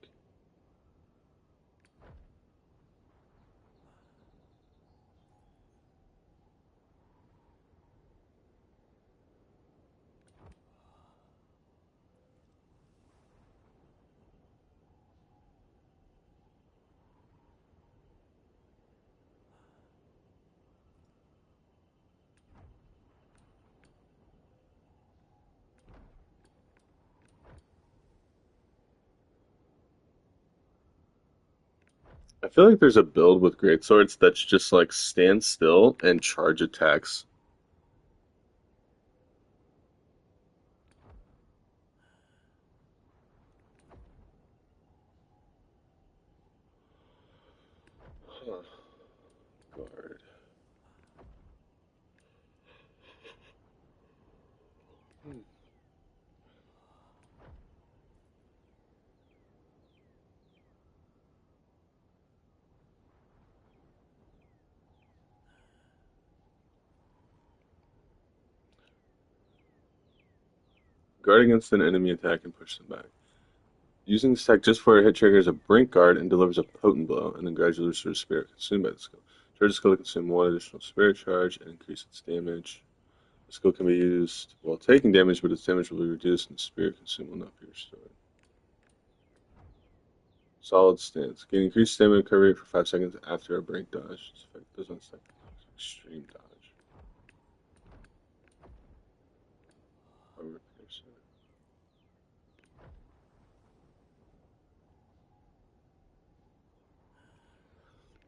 I feel like there's a build with greatswords that's just like stand still and charge attacks. Huh. Guard. Hmm. Guard against an enemy attack and push them back. Using this attack just before a hit triggers a brink guard and delivers a potent blow, and then gradually restores spirit consumed by the skill. Charge the skill to consume one additional spirit charge and increase its damage. The skill can be used while taking damage, but its damage will be reduced and the spirit consumed will not be restored. Solid stance. Gain increased stamina recovery rate for 5 seconds after a brink dodge. This effect does not stack extreme dodge. Armor piercer.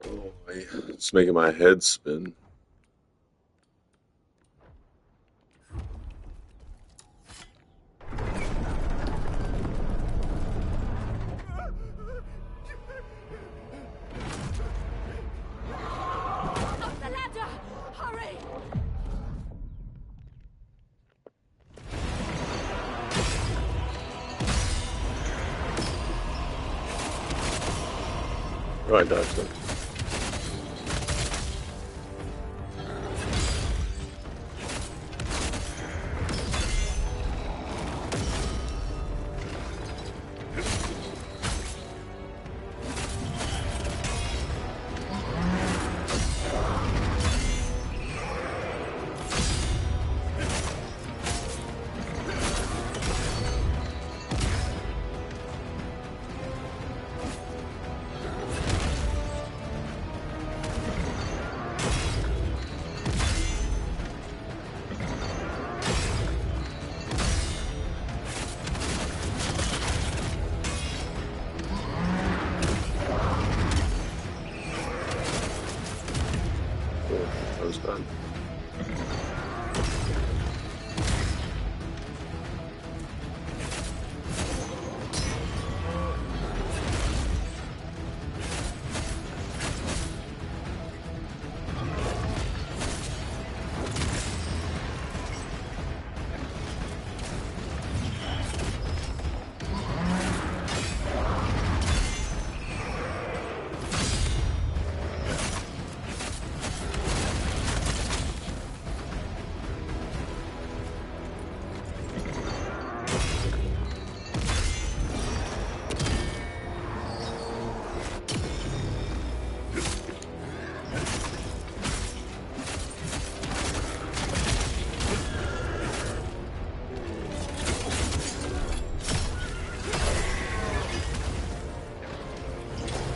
Oh, it's making my head spin. Up the ladder! Hurry! Oh, I dodged that.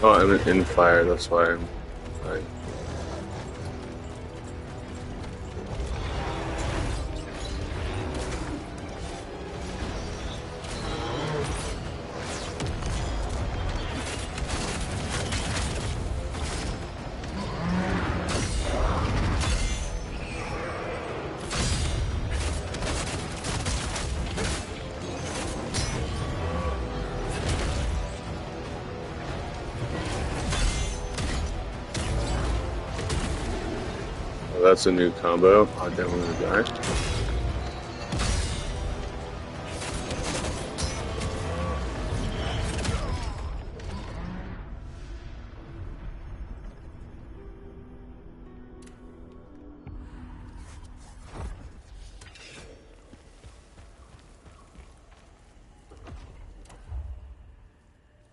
Oh, I'm in fire, that's why I'm fine. Oh, that's a new combo. Oh, damn, I'm gonna die.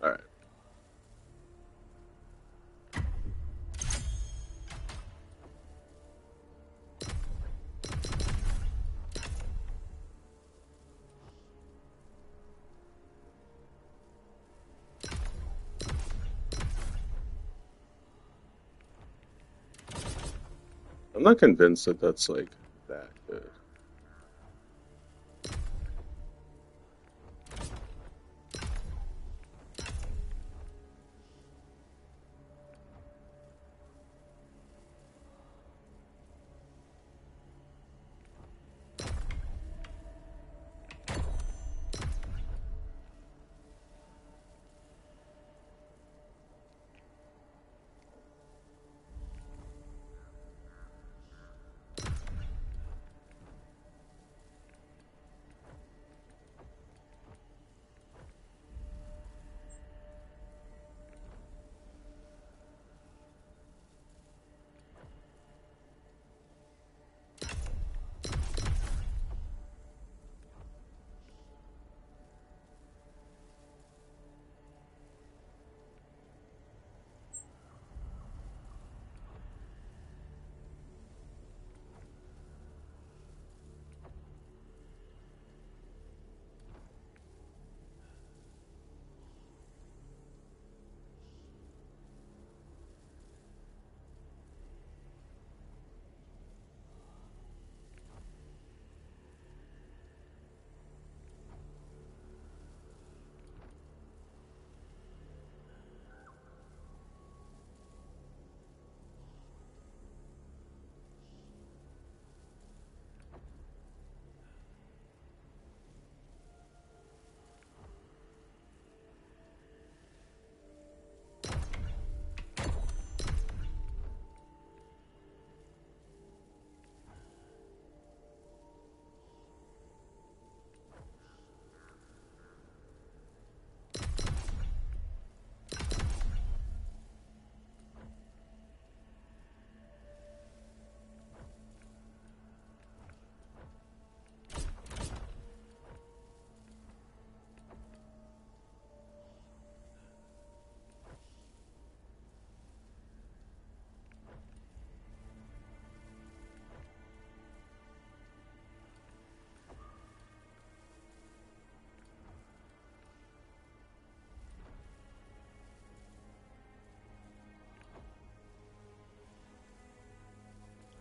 Alright. I'm not convinced that that's like that good.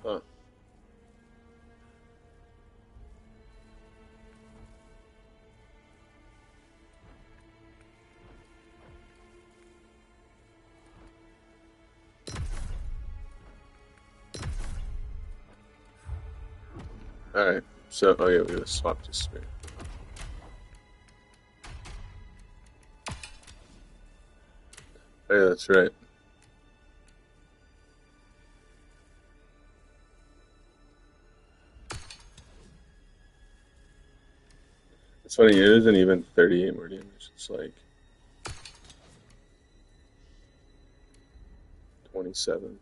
Huh. Alright. So, oh yeah, we gotta swap to spear. Oh yeah, that's right. It's funny, it isn't even 38 more damage. It's like 27.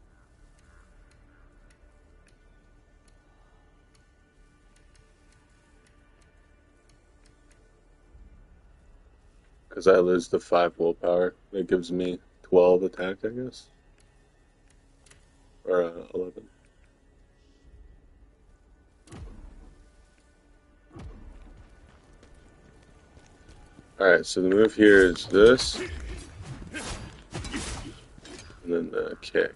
Because I lose the 5 willpower. It gives me 12 attack, I guess. Or 11. Alright, so the move here is this. and then the kick.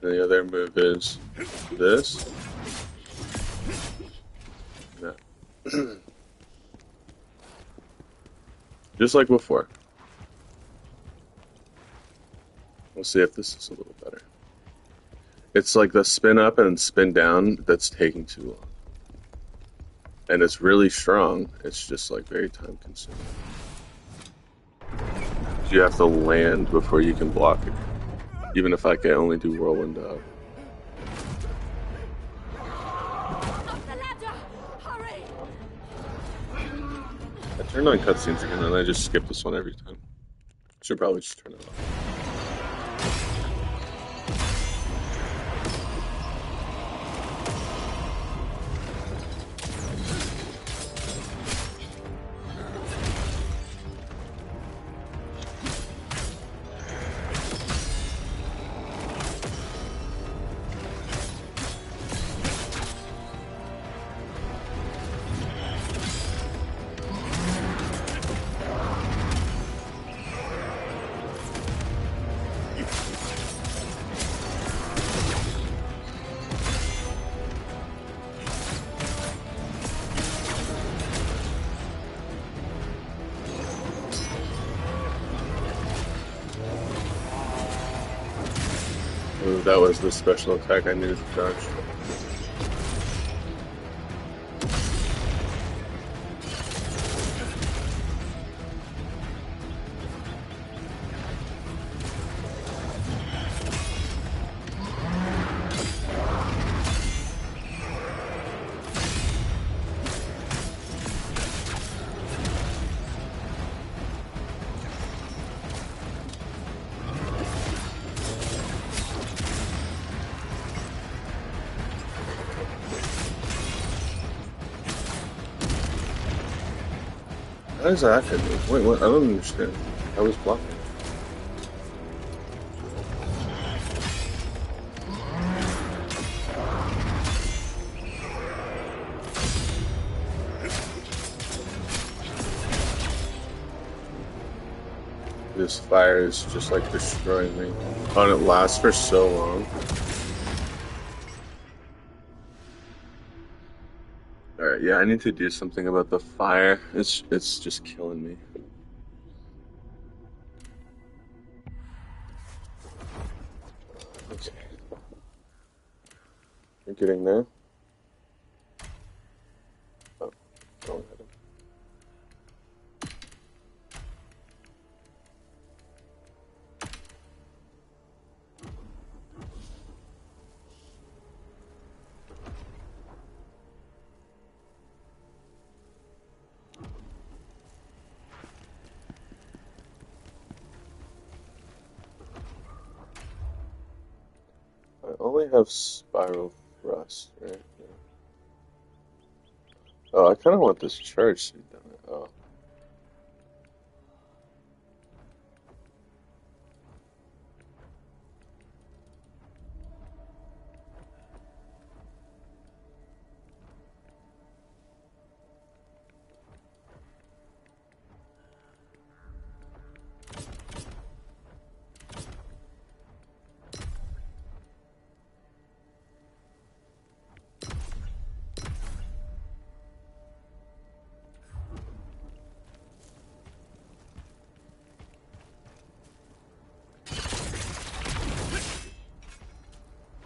And the other move is this. No. Just like before. We'll see if this is a little better. It's like the spin up and spin down that's taking too long. And it's really strong. It's just like very time consuming. You have to land before you can block it. Even if I can only do whirlwind up. Up the ladder! Hurry! I turned on cutscenes again and I just skip this one every time. Should probably just turn it off. Ooh, that was the special attack I needed to dodge. How does that hit me? Wait, what? I don't understand. I was blocking. This fire is just like destroying me. Oh, and it lasts for so long. Alright, yeah, I need to do something about the fire. It's just killing me. Okay. You're getting there? Oh, go ahead. I only have spiral thrust, right? Yeah. Oh, I kind of want this charge to be done. Oh.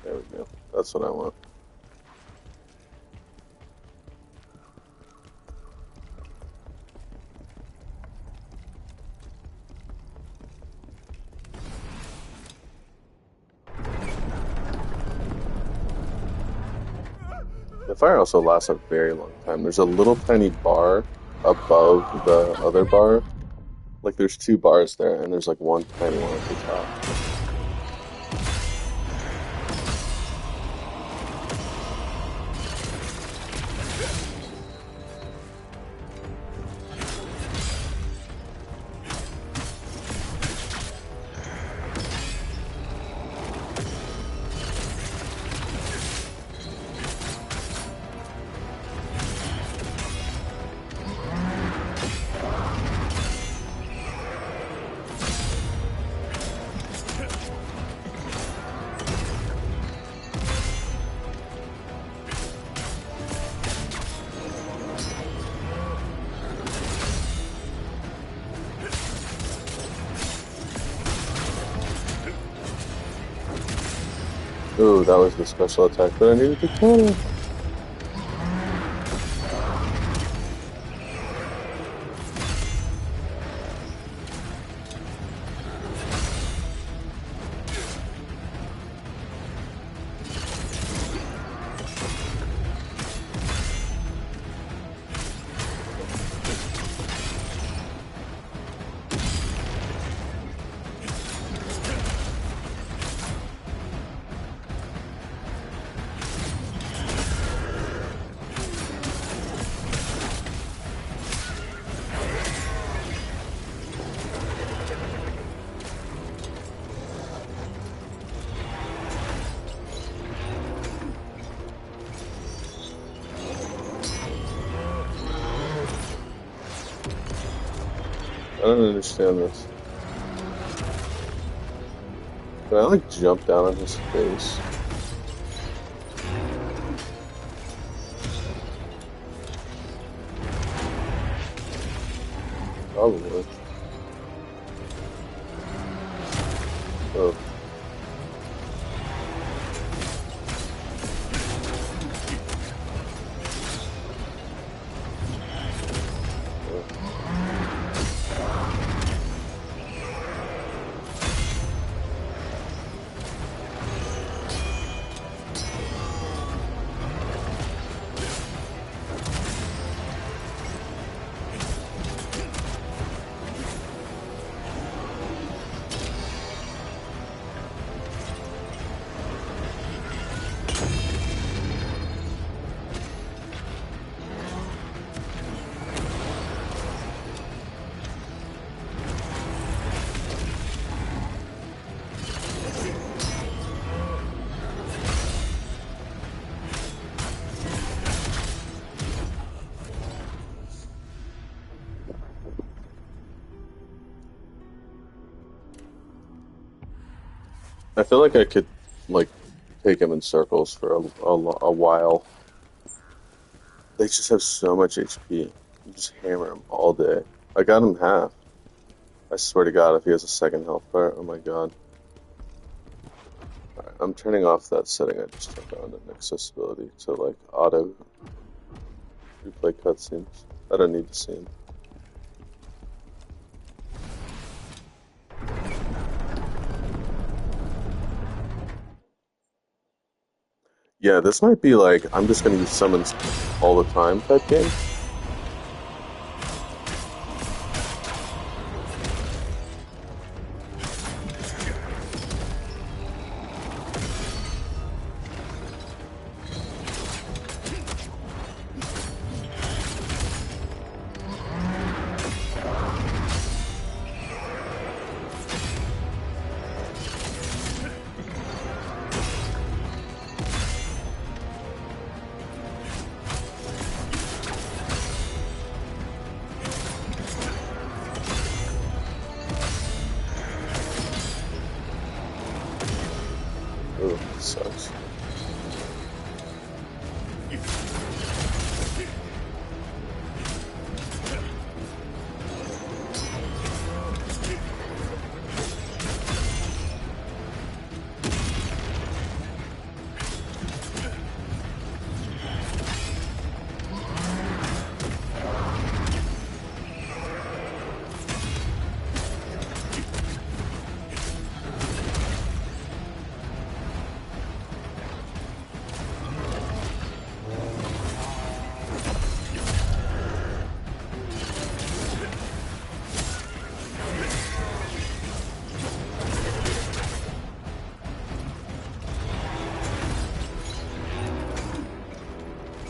There we go. That's what I want. The fire also lasts a very long time. There's a little tiny bar above the other bar. Like there's two bars there, and there's like one tiny one at the top. Ooh, that was the special attack that I needed to counter. I don't understand this. Can I like jump down on his face? Probably. Oh. I feel like I could like take him in circles for a while. They just have so much HP. You just hammer him all day. I got him half. I swear to God, if he has a second health bar, oh my God. Alright, I'm turning off that setting I just turned on in accessibility to like auto replay cutscenes. I don't need to see him. Yeah, this might be like I'm just gonna use summons all the time type game. Ooh, sucks.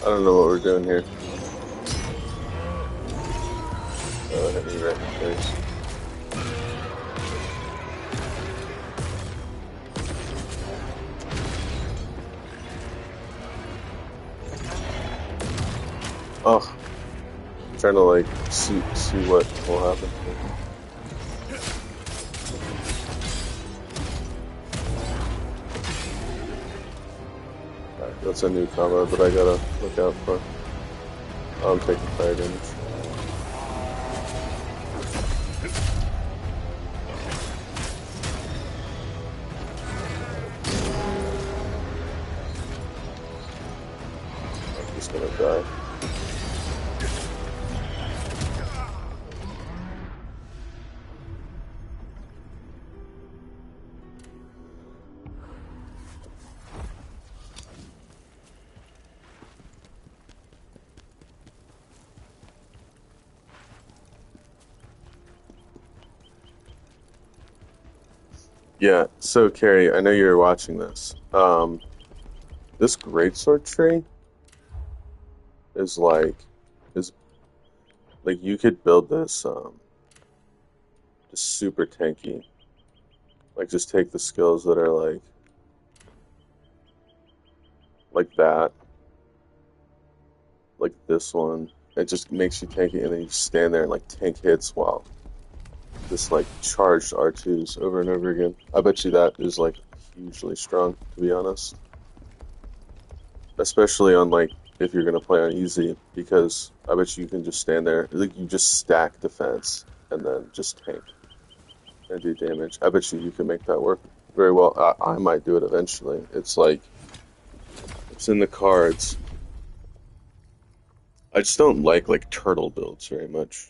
I don't know what we're doing here. Oh, hit me right in the face. Oh, I'm trying to like see what will happen here. Alright, that's a new combo that I gotta look out for. Oh, I'm taking fire damage. Yeah, so Carrie, I know you're watching this. This greatsword tree is is like you could build this just super tanky. Like just take the skills that are like that, like this one. It just makes you tanky, and then you just stand there and like tank hits while just like charged R2s over and over again. I bet you that is like hugely strong, to be honest. Especially on like if you're gonna play on easy, because I bet you can just stand there, like you just stack defense and then just tank and do damage. I bet you can make that work very well. I might do it eventually. It's like it's in the cards. I just don't like turtle builds very much.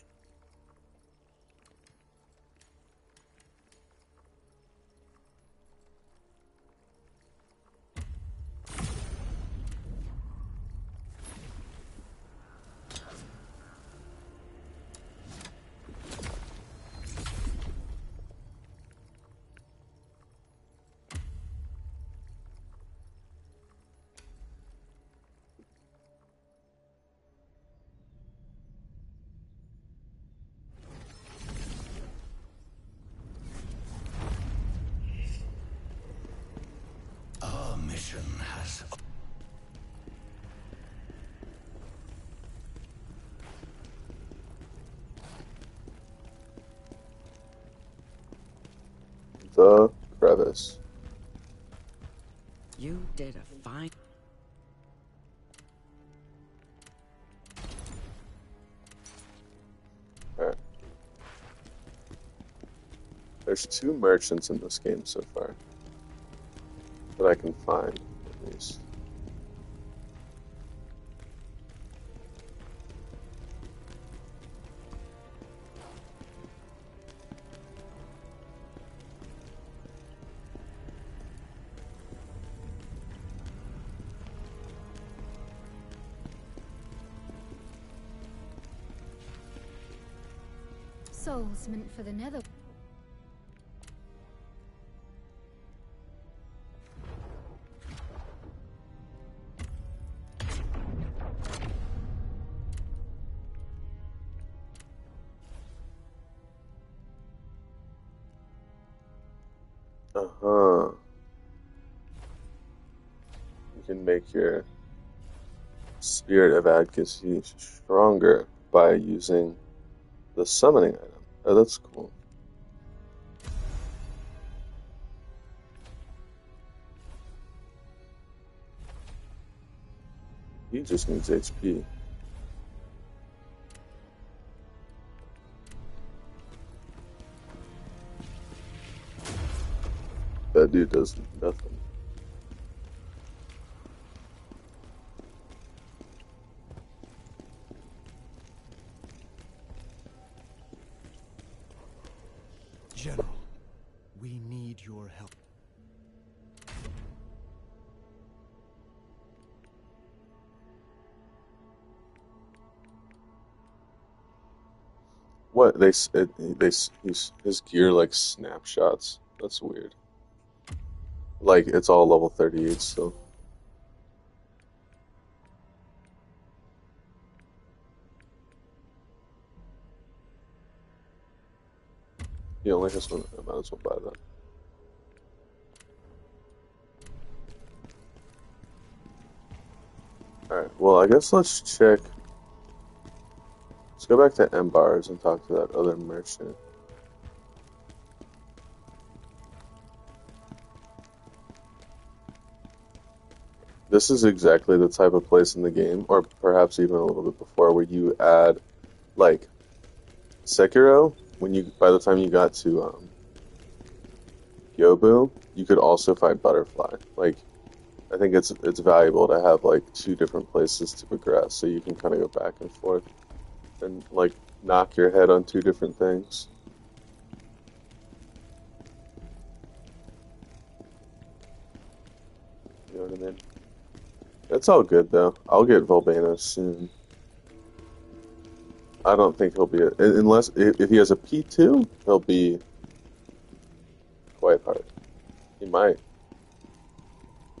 Our mission has... The crevice. You did a fine... Alright. There's 2 merchants in this game so far that I can find, at least. Souls meant for the nether. Uh-huh. You can make your Spirit of Advocacy stronger by using the summoning item. Oh, that's cool. He just needs HP. That dude does nothing. General, we need your help. What his gear like snapshots. That's weird. Like it's all level 38 still. He only has one. I might as well buy that. All right. Well, I guess let's check. Let's go back to M bars and talk to that other merchant. This is exactly the type of place in the game, or perhaps even a little bit before, where you add, like, Sekiro. By the time you got to Yobu, you could also fight Butterfly. Like, I think it's valuable to have like 2 different places to progress, so you can kind of go back and forth and like knock your head on 2 different things. You know what I mean? It's all good though. I'll get Volbano soon. I don't think he'll be unless if he has a P2, he'll be quite hard. He might.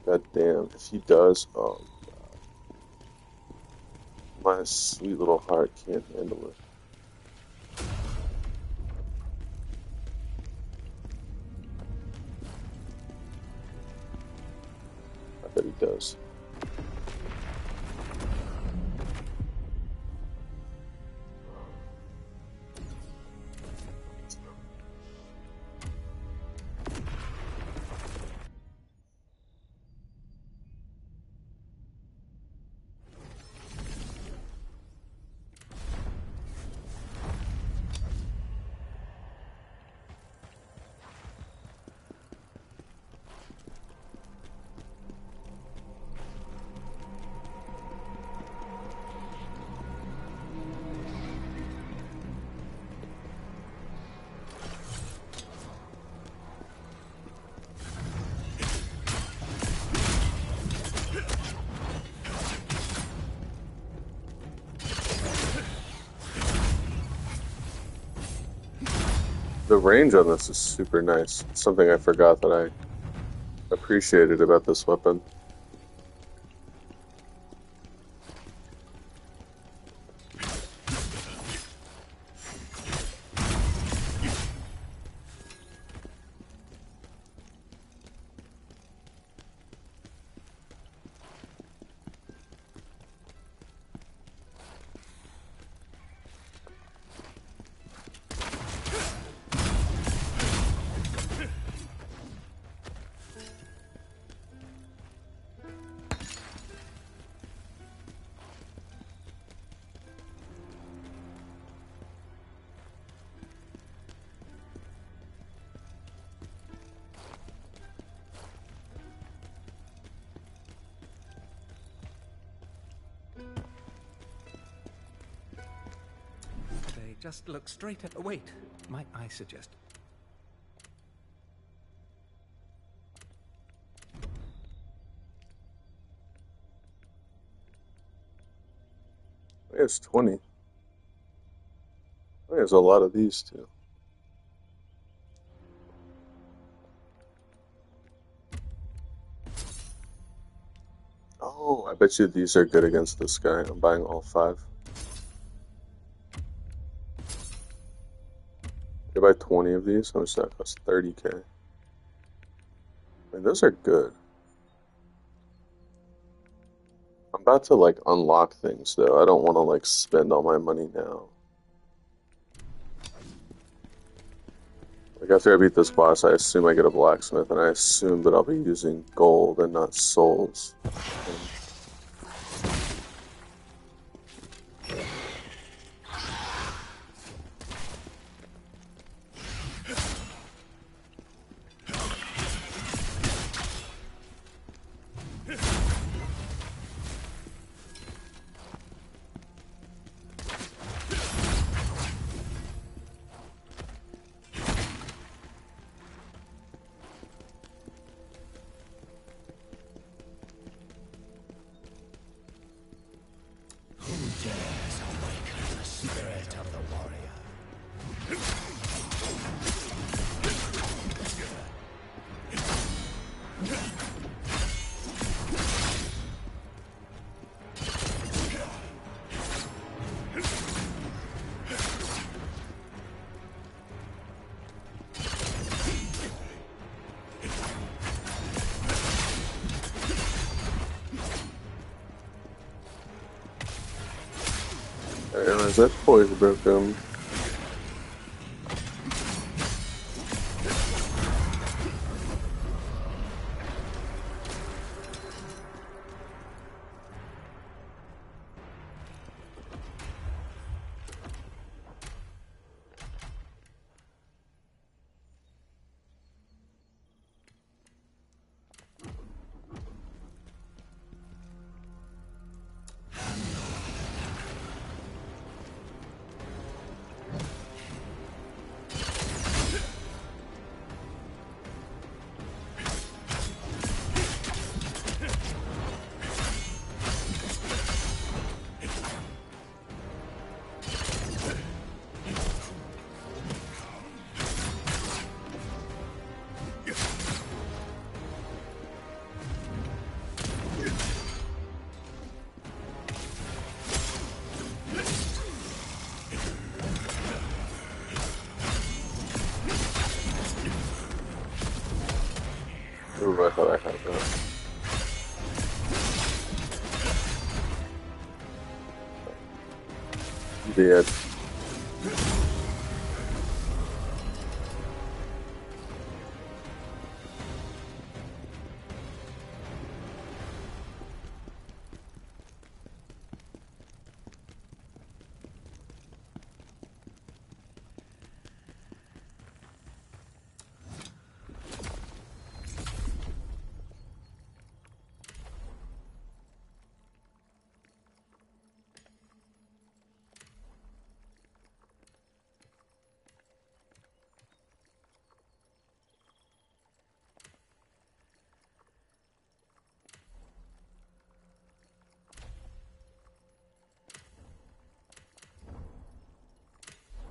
God damn. If he does, oh, my sweet little heart can't handle it. I bet he does. The range on this is super nice. It's something I forgot that I appreciated about this weapon. They just look straight at... Wait, might I suggest... There's 20. There's a lot of these too. Oh, I bet you these are good against this guy. I'm buying all 5. If I buy 20 of these, how much does that cost? 30k. I mean, those are good. I'm about to like unlock things though. I don't want to like spend all my money now. Like after I beat this boss, I assume I get a blacksmith, and I assume that I'll be using gold and not souls. I realize that poise broke him. Ooh, I thought I had that. You did.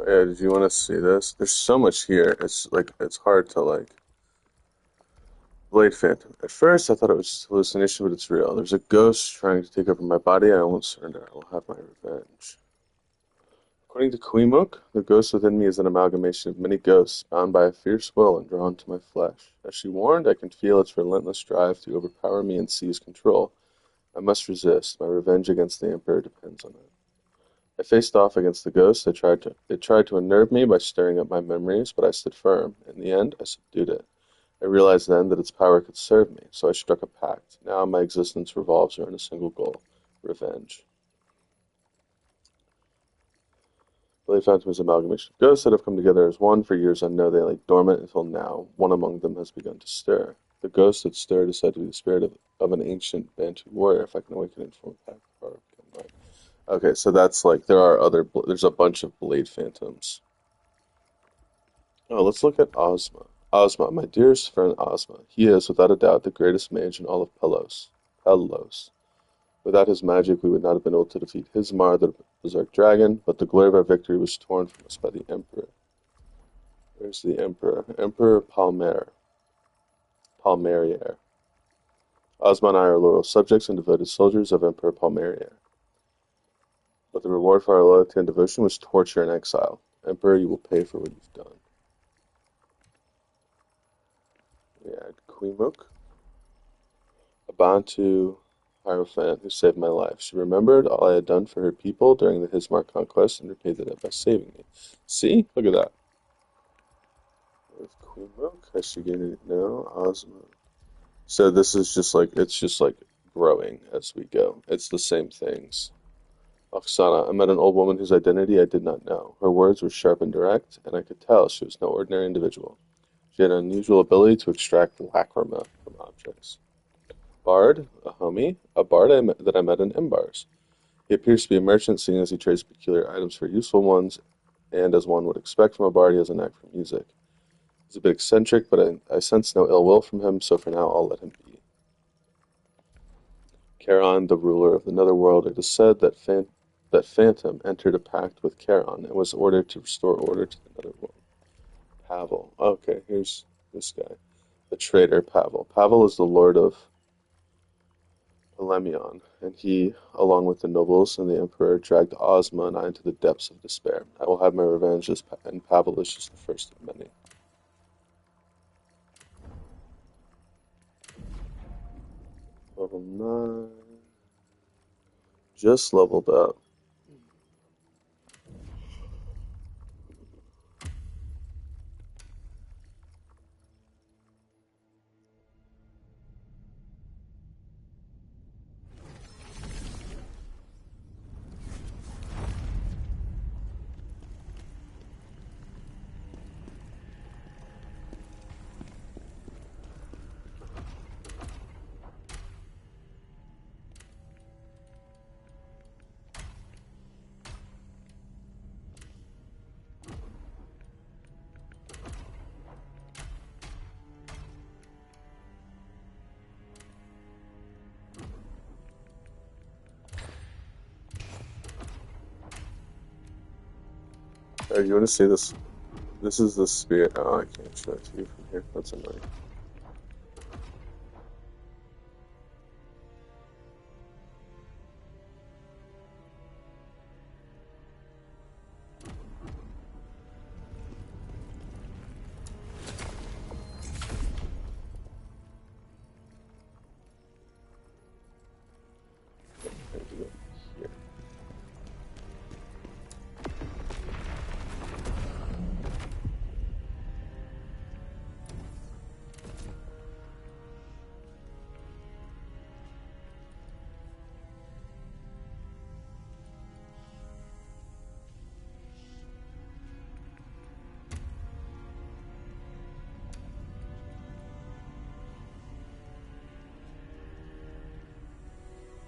Yeah, did you want to see this? There's so much here. It's like it's hard to like. Blade Phantom. At first, I thought it was just hallucination, but it's real. There's a ghost trying to take over my body. I won't surrender. I will have my revenge. According to Queemook, the ghost within me is an amalgamation of many ghosts, bound by a fierce will and drawn to my flesh. As she warned, I can feel its relentless drive to overpower me and seize control. I must resist. My revenge against the Emperor depends on it. I faced off against the ghost. It tried to unnerve me by stirring up my memories, but I stood firm. In the end, I subdued it. I realized then that its power could serve me, so I struck a pact. Now my existence revolves around a single goal: revenge. Blade Phantom is an amalgamation of ghosts that have come together as one. For years I know they lay dormant until now. One among them has begun to stir. The ghost that stirred is said to be the spirit of an ancient Bantu warrior. If I can awaken it from a pact, power become mine. Okay, so that's like there's a bunch of Blade Phantoms. Oh, let's look at Ozma. Ozma, my dearest friend Ozma. He is, without a doubt, the greatest mage in all of Pelos. Pelos. Without his magic, we would not have been able to defeat Hismar, the Berserk Dragon, but the glory of our victory was torn from us by the Emperor. Where's the Emperor? Emperor Palmerier. Ozma and I are loyal subjects and devoted soldiers of Emperor Palmerier. But the reward for our loyalty and devotion was torture and exile. Emperor, you will pay for what you've done. We add Queemook, a Bantu Hierophant who saved my life. She remembered all I had done for her people during the Hismar conquest and repaid the debt by saving me. See? Look at that. With Queemook, has she gained it? No. Ozma. So this is just like, it's just like growing as we go. It's the same things. Oksana, I met an old woman whose identity I did not know. Her words were sharp and direct, and I could tell she was no ordinary individual. She had an unusual ability to extract lacrima from objects. Bard, a homie, a bard that I met in Embars. He appears to be a merchant, seeing as he trades peculiar items for useful ones, and as one would expect from a bard, he has a knack for music. He's a bit eccentric, but I sense no ill will from him, so for now I'll let him be. Charon, the ruler of the Netherworld, it is said that Phantom entered a pact with Charon and was ordered to restore order to the Netherworld. Pavel. Okay, here's this guy. The traitor Pavel. Pavel is the lord of Polemion, and he, along with the nobles and the emperor, dragged Ozma and I into the depths of despair. I will have my revenge, and Pavel is just the first of many. Level 9. Just leveled up. You want to see this? This is the spirit. Oh, I can't show it to you from here. That's annoying.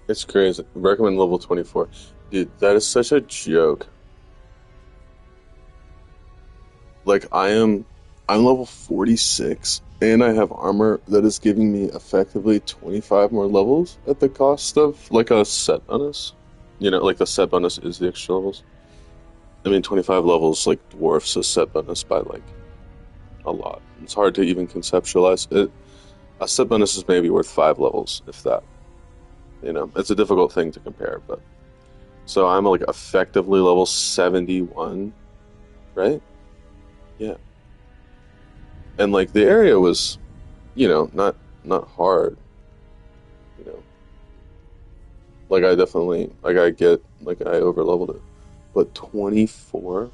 It's crazy. Recommend level 24. Dude, that is such a joke. Like I'm level 46 and I have armor that is giving me effectively 25 more levels at the cost of like a set bonus. You know, like the set bonus is the extra levels. I mean, 25 levels like dwarfs a set bonus by like a lot. It's hard to even conceptualize it. A set bonus is maybe worth 5 levels, if that. You know, it's a difficult thing to compare, but so I'm like effectively level 71, right? Yeah. And like the area was, you know, not hard, you know. Like I definitely like I get like I over leveled it. But 24,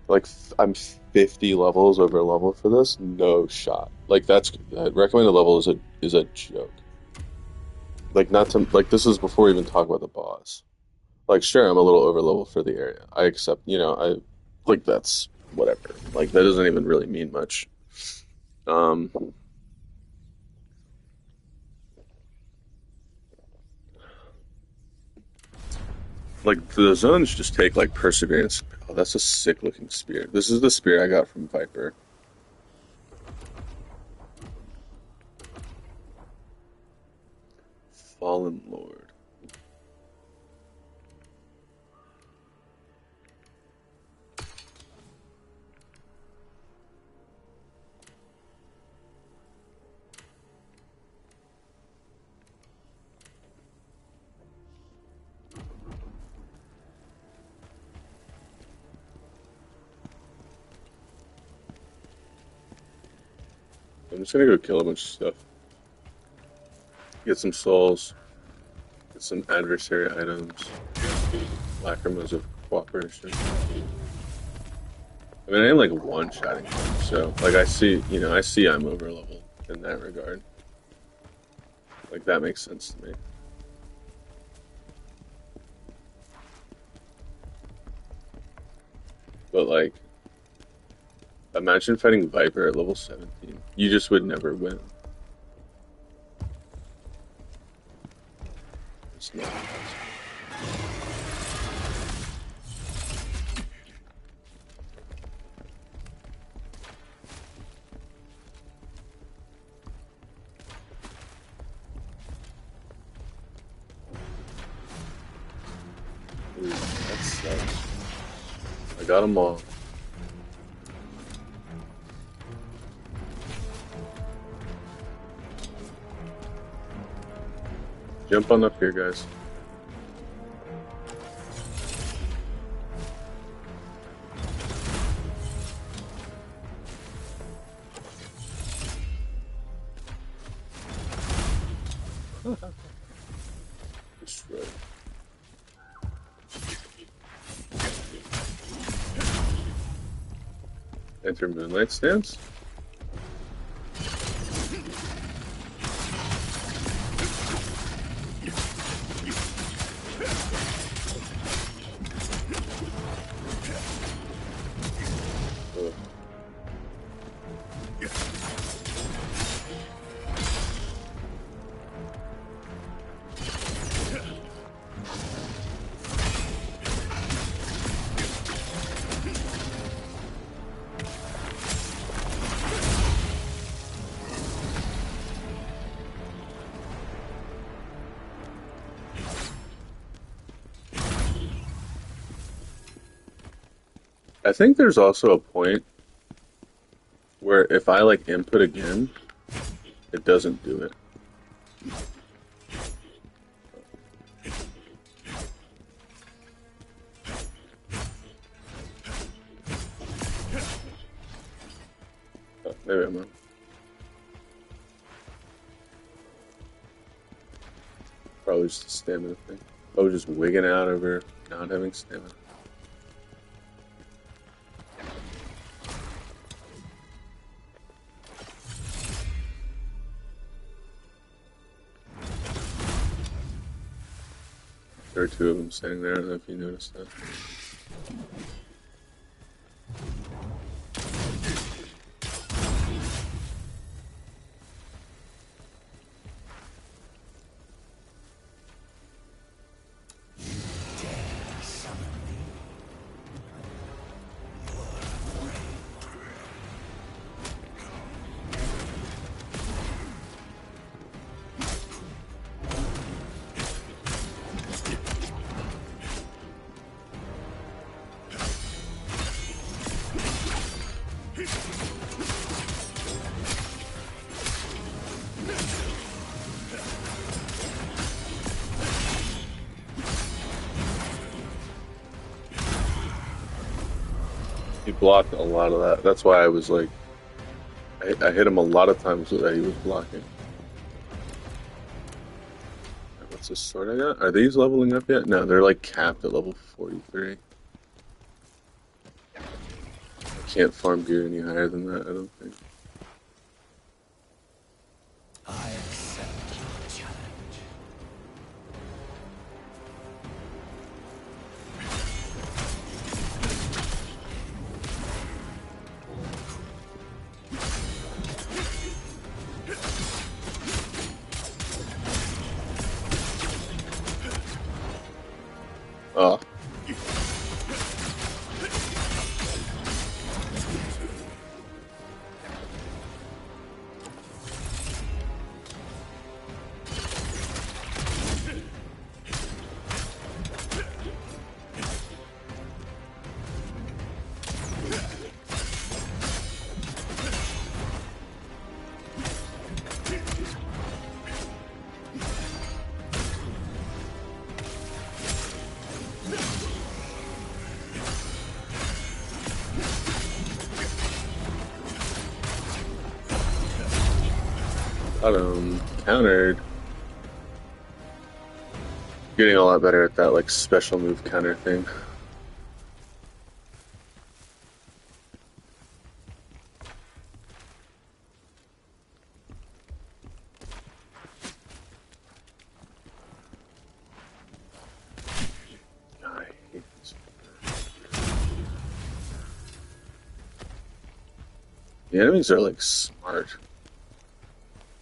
like I'm 50 levels over level for this? No shot. Like that's recommended level is a joke. Like not to like this is before we even talk about the boss. Like sure, I'm a little over level for the area. I accept, you know, I like that's whatever. Like that doesn't even really mean much. Um like the zones just take like perseverance. Oh, that's a sick looking spear. This is the spear I got from Viper. Fallen Lord. I'm just gonna go kill a bunch of stuff. Get some souls. Get some adversary items. Lacrimas of cooperation. I mean, I am like one-shotting them, so like I see, you know, I see I'm over level in that regard. Like that makes sense to me. But like, imagine fighting Viper at level 17. You just would never win. It's not possible. Ooh, that sucks. I got them all. Jump on up here, guys. Destroy. Enter Moonlight Stance. Ugh. I think there's also a point where if I like input again, it doesn't do it. Oh, maybe I'm wrong. Probably just a stamina thing. Oh, just wigging out over not having stamina. There are two of them standing there. I don't know if you noticed that. blocked a lot of that. That's why I was like, I hit him a lot of times that he was blocking. What's this sword I got? Are these leveling up yet? No, they're like capped at level 43. I can't farm gear any higher than that, I don't think. I accept your challenge. Oh. Got him countered. Getting a lot better at that like special move counter thing. I hate this. The enemies are like smart.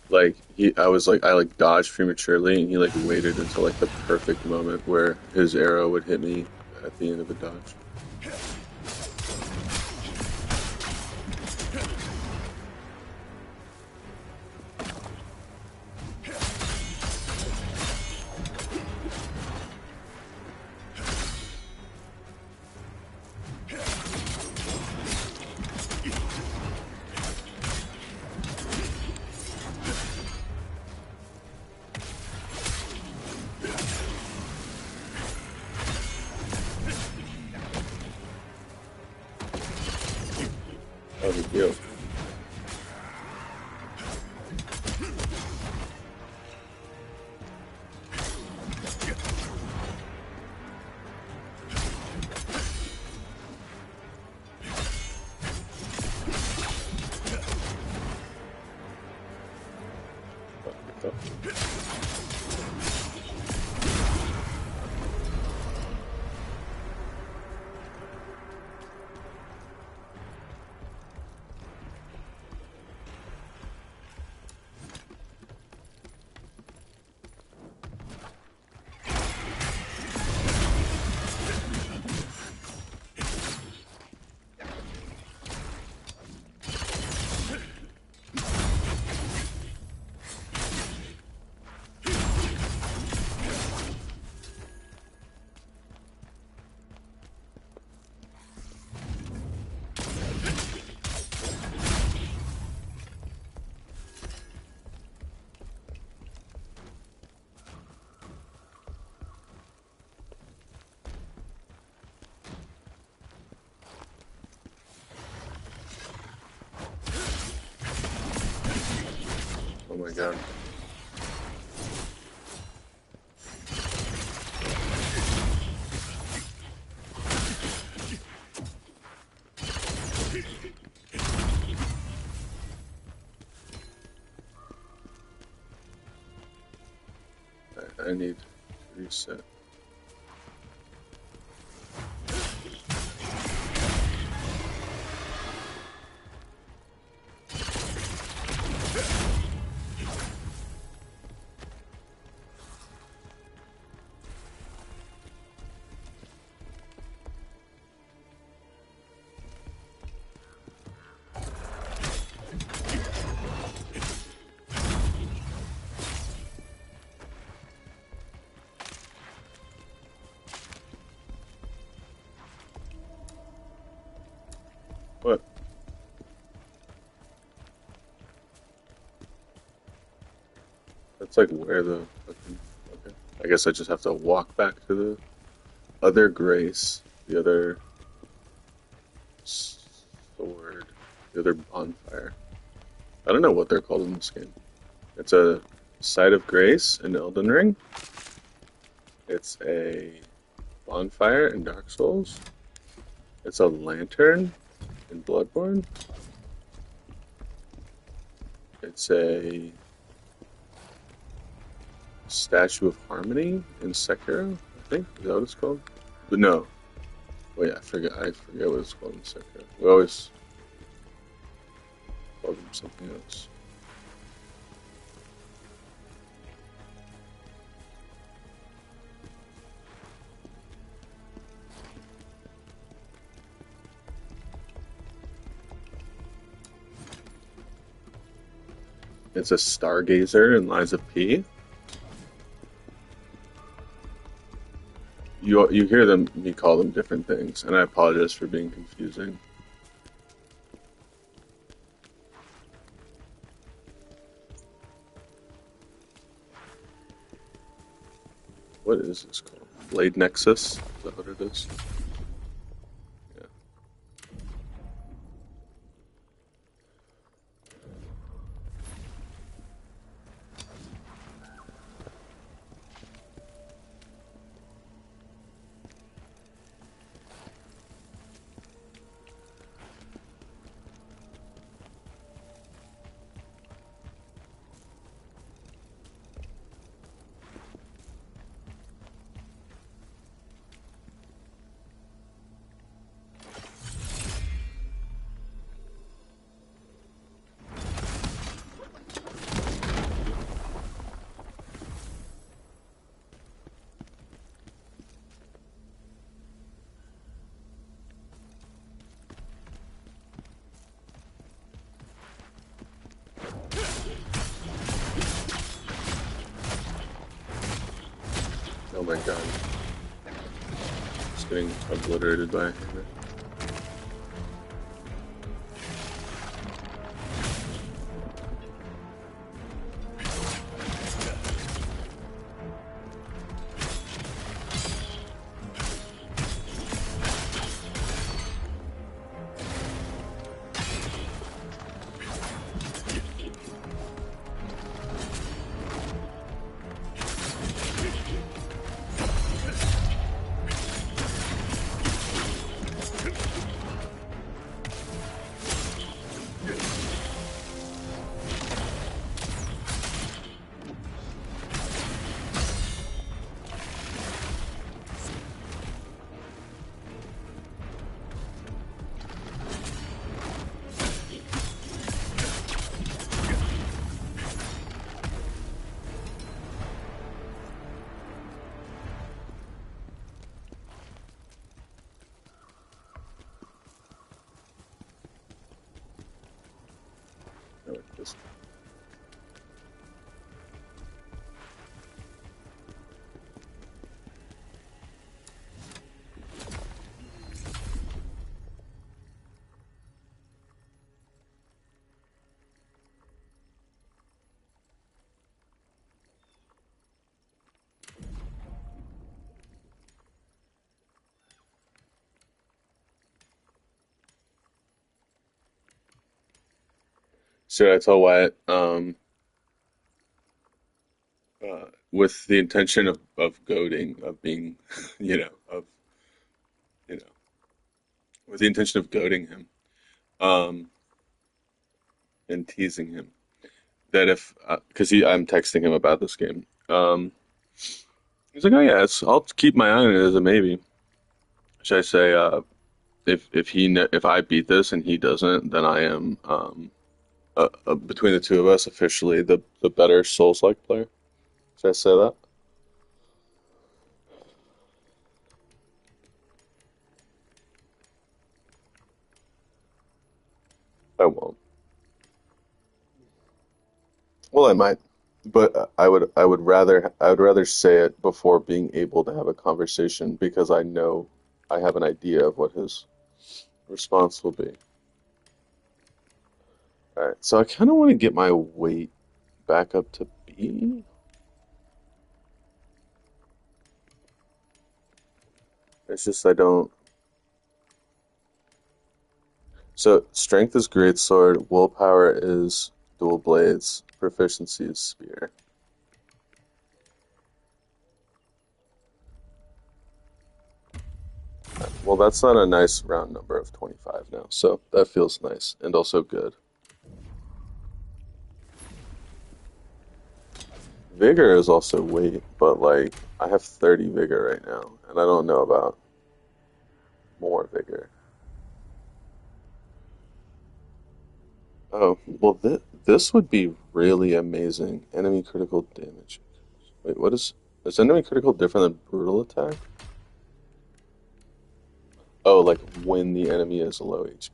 Like I like dodged prematurely, and he like waited until like the perfect moment where his arrow would hit me at the end of a dodge. Oh, good deal. Oh my god. I need to reset. What? That's like where the fucking. Okay. I guess I just have to walk back to the other grace, the other to their bonfire. I don't know what they're called in this game. It's a Site of Grace in Elden Ring. It's a bonfire in Dark Souls. It's a lantern in Bloodborne. It's a Statue of Harmony in Sekiro, I think. Is that what it's called? But no. Wait, I forget what it's called in Sekiro. We always call them something else. It's a Stargazer in Lies of P. You hear me call them different things, and I apologize for being confusing. What is this called? Blade Nexus? Is that what it is? Yeah. Oh my god. Just getting obliterated by a hammer. I like this. Should I tell Wyatt, with the intention of goading, of being, you know, of, you know, with the intention of goading him, um, and teasing him, that if, because I'm texting him about this game, he's like, oh yeah, I'll keep my eye on it as a maybe. Should I say, if I beat this and he doesn't, then I am, between the two of us, officially the better Souls-like player? Should I say that? I won't. Well, I might, but I would rather say it before being able to have a conversation because I know I have an idea of what his response will be. All right, so I kind of want to get my weight back up to B. It's just I don't. So strength is greatsword, willpower is dual blades, proficiency is spear. Well, that's not a nice round number of 25 now, so that feels nice and also good. Vigor is also weight, but like I have 30 vigor right now, and I don't know about more vigor. Oh, well, this would be really amazing. Enemy critical damage. Wait, what is enemy critical different than brutal attack? Oh, like when the enemy is low HP.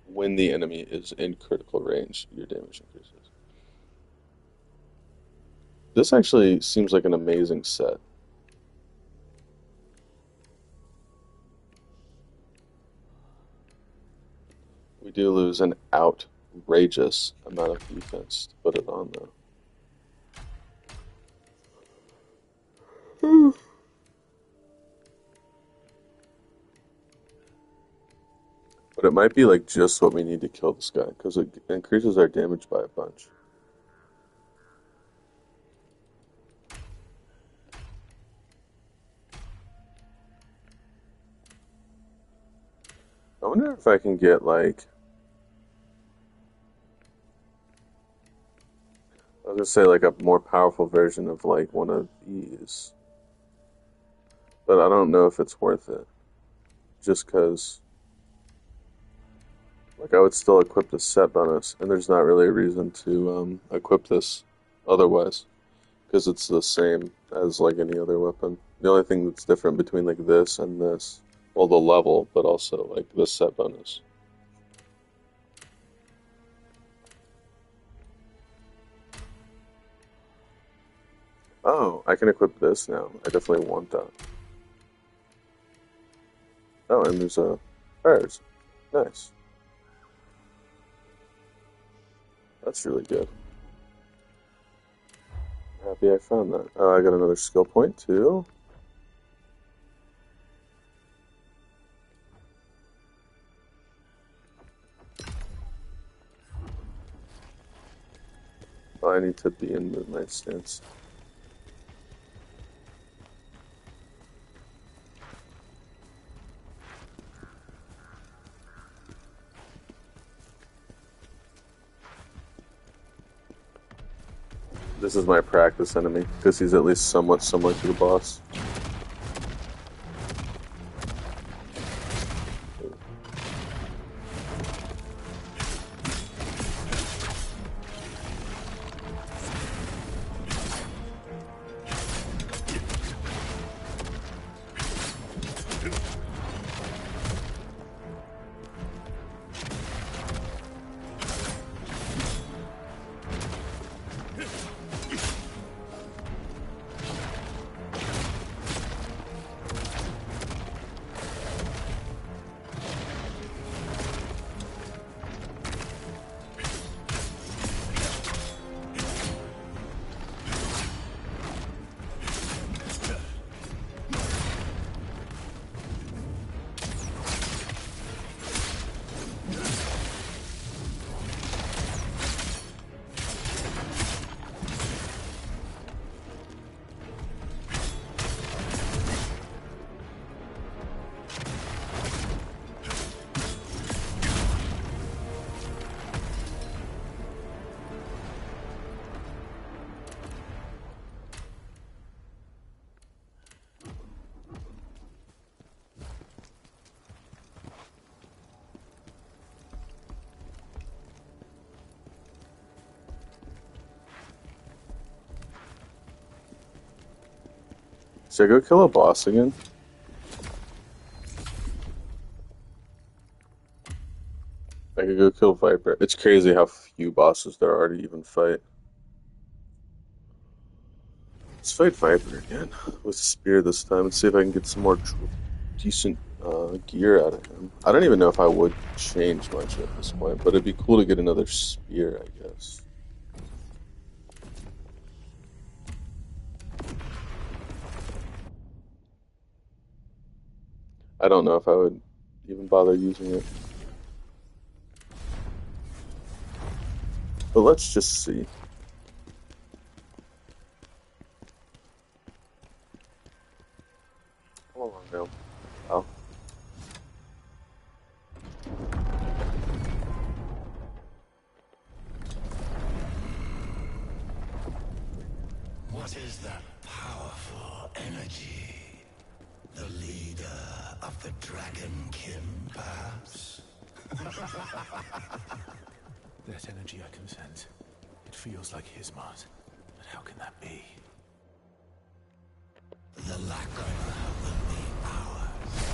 When the enemy is in critical range, your damage increases. This actually seems like an amazing set. We do lose an outrageous amount of defense to put it on, though. But it might be like just what we need to kill this guy, because it increases our damage by a bunch. I wonder if I can get like, I was gonna say like a more powerful version of like one of these, but I don't know if it's worth it. Just because, like, I would still equip the set bonus, and there's not really a reason to equip this otherwise, because it's the same as like any other weapon. The only thing that's different between like this and this, well, the level, but also like the set bonus. Oh, I can equip this now. I definitely want that. Oh, and there's a prayers. Nice. That's really good. Happy I found that. Oh, I got another skill point too. Oh, I need to be in Moonlight Stance. This is my practice enemy, because he's at least somewhat similar to the boss. Should I go kill a boss again? I could go kill Viper. It's crazy how few bosses there are to even fight. Let's fight Viper again with Spear this time and see if I can get some more decent gear out of him. I don't even know if I would change much at this point, but it'd be cool to get another Spear, I guess. I don't know if I would. even bother using it. But let's just see. Come on now. Oh. What is that powerful energy? The leader of the Dragonkin, perhaps? That energy I can sense. It feels like his Mars. But how can that be? The lack of her will be ours.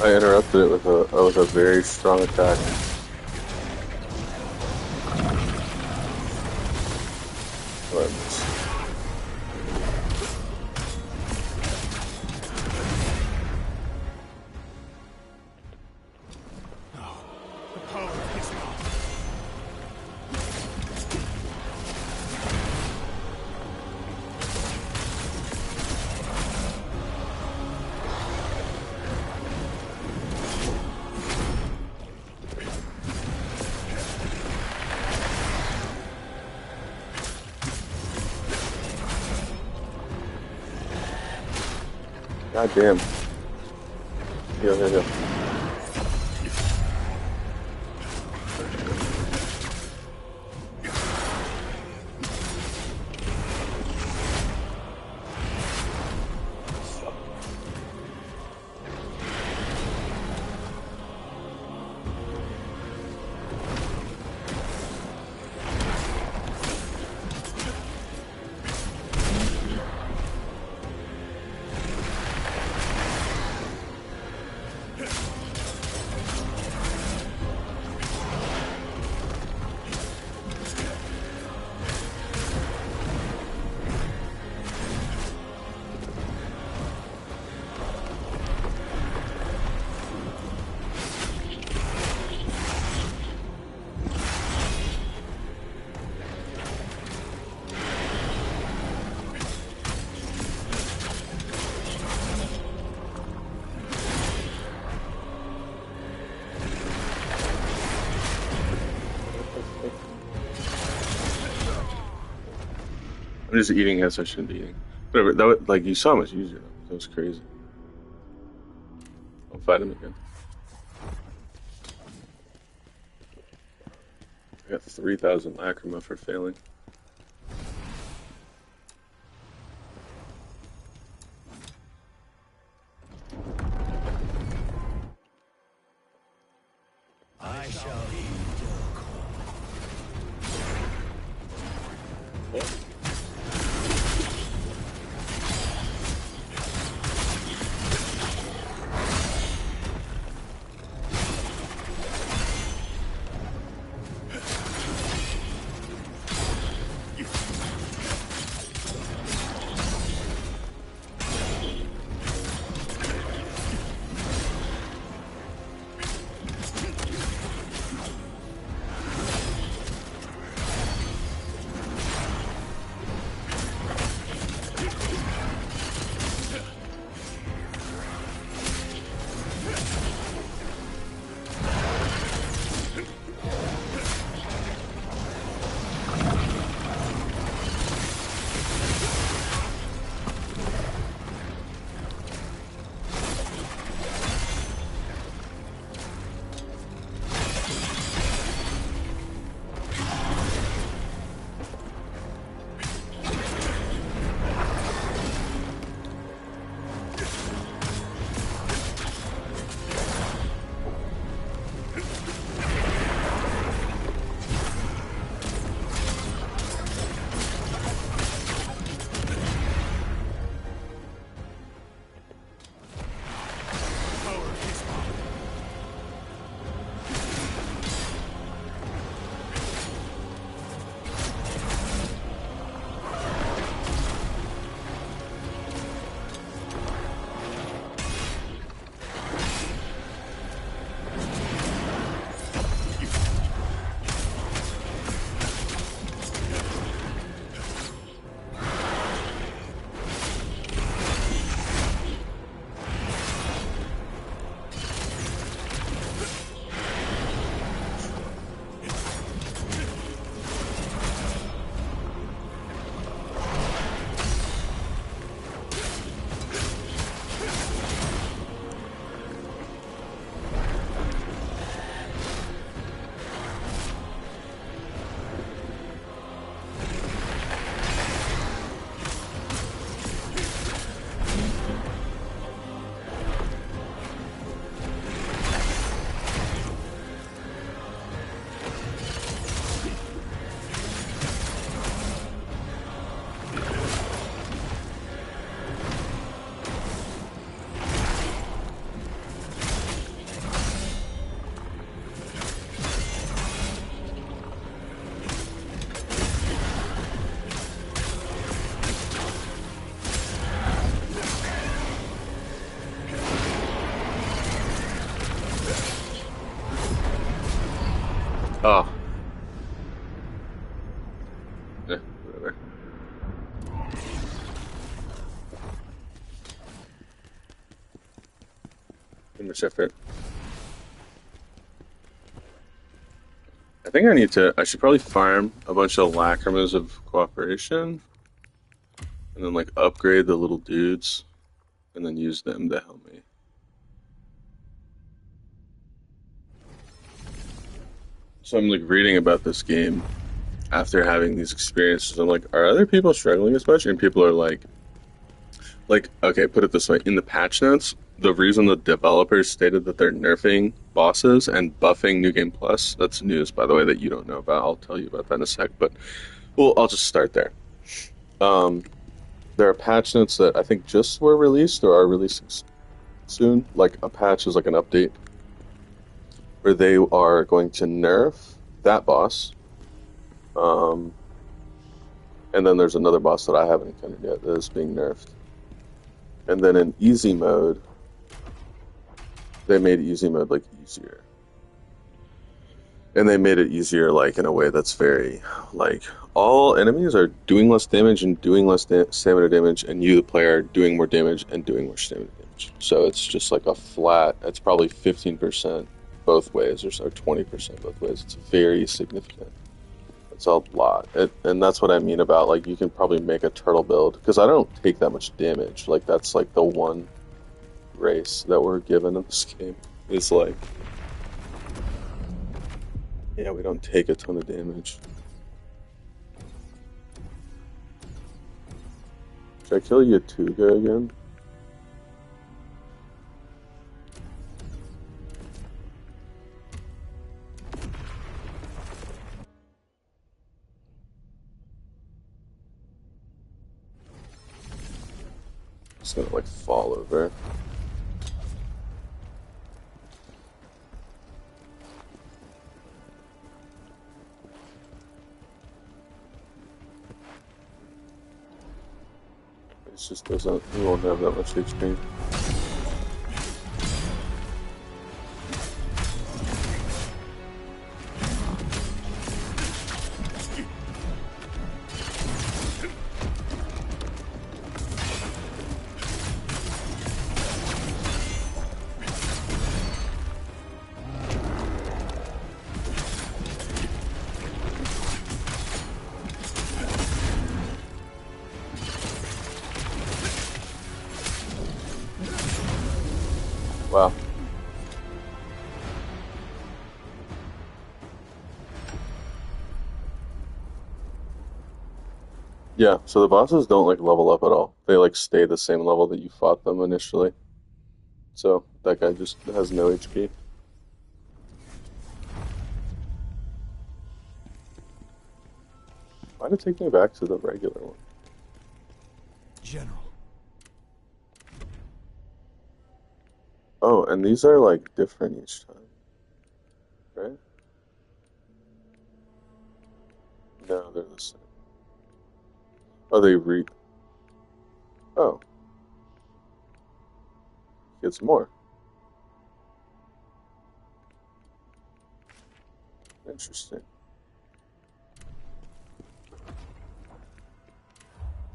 I interrupted it with a very strong attack. Oh, I missed. The power of his Mars. God damn. Yo. I'm just eating as I shouldn't be eating. Whatever. That was, like, you saw how much easier though. That was crazy. I'll fight him again. I got 3,000 lacrima for failing. I shall heed your call. Oh. Yeah, whatever. Too much effort. I think I should probably farm a bunch of lacrimas of cooperation and then like upgrade the little dudes and then use them to help me. So I'm like reading about this game after having these experiences. I'm like, are other people struggling as much? And people are like, okay, put it this way. In the patch notes, the reason the developers stated that they're nerfing bosses and buffing New Game Plus, that's news, by the way, that you don't know about. I'll tell you about that in a sec, but well, I'll just start there. Um, there are patch notes that I think just were released or are releasing soon. Like a patch is like an update where they are going to nerf that boss. Um, and then there's another boss that I haven't encountered yet that is being nerfed. And then in easy mode, they made easy mode like easier. And they made it easier like in a way that's very like all enemies are doing less damage and doing less stamina damage, and you the player are doing more damage and doing more stamina damage. So it's just like a flat. It's probably 15% both ways, or so 20% both ways. It's very significant. It's a lot, and that's what I mean about like you can probably make a turtle build because I don't take that much damage. Like that's like the one grace that we're given in this game is like, yeah, we don't take a ton of damage. Should I kill Yatuga again? Just gonna like fall over. It just doesn't. He won't have that much HP. Wow. Yeah, so the bosses don't like level up at all. They like stay the same level that you fought them initially. So that guy just has no HP. Why did it take me back to the regular one? General. Oh, and these are like different each time, right? No, they're the same. Oh, they re. Oh, gets more. Interesting.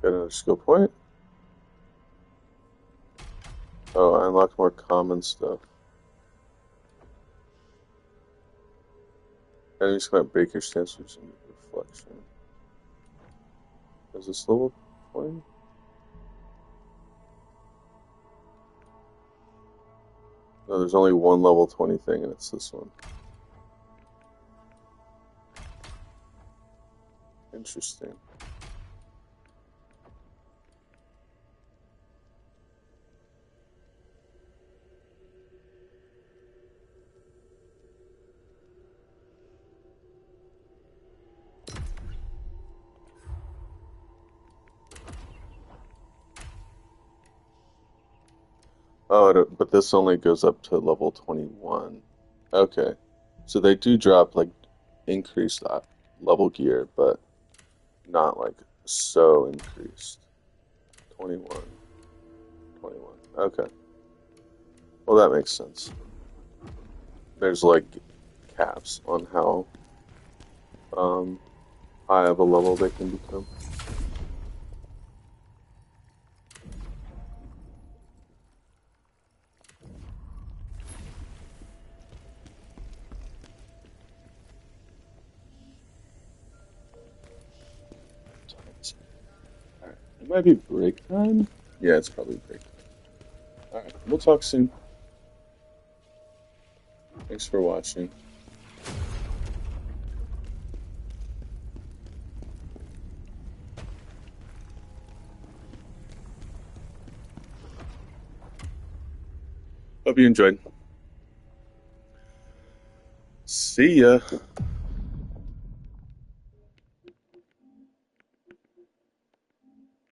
Got another skill point. Oh, I unlocked more common stuff. Enemies cannot break your stance using reflection. Is this level 20? No, there's only one level 20 thing, and it's this one. Interesting. Oh, but this only goes up to level 21. Okay. So they do drop, like, increased level gear, but not, like, so increased. 21. 21. Okay. Well, that makes sense. There's, like, caps on how um, high of a level they can become. Alright, it might be break time? Yeah, it's probably break time. Alright, we'll talk soon. Thanks for watching. Hope you enjoyed. See ya.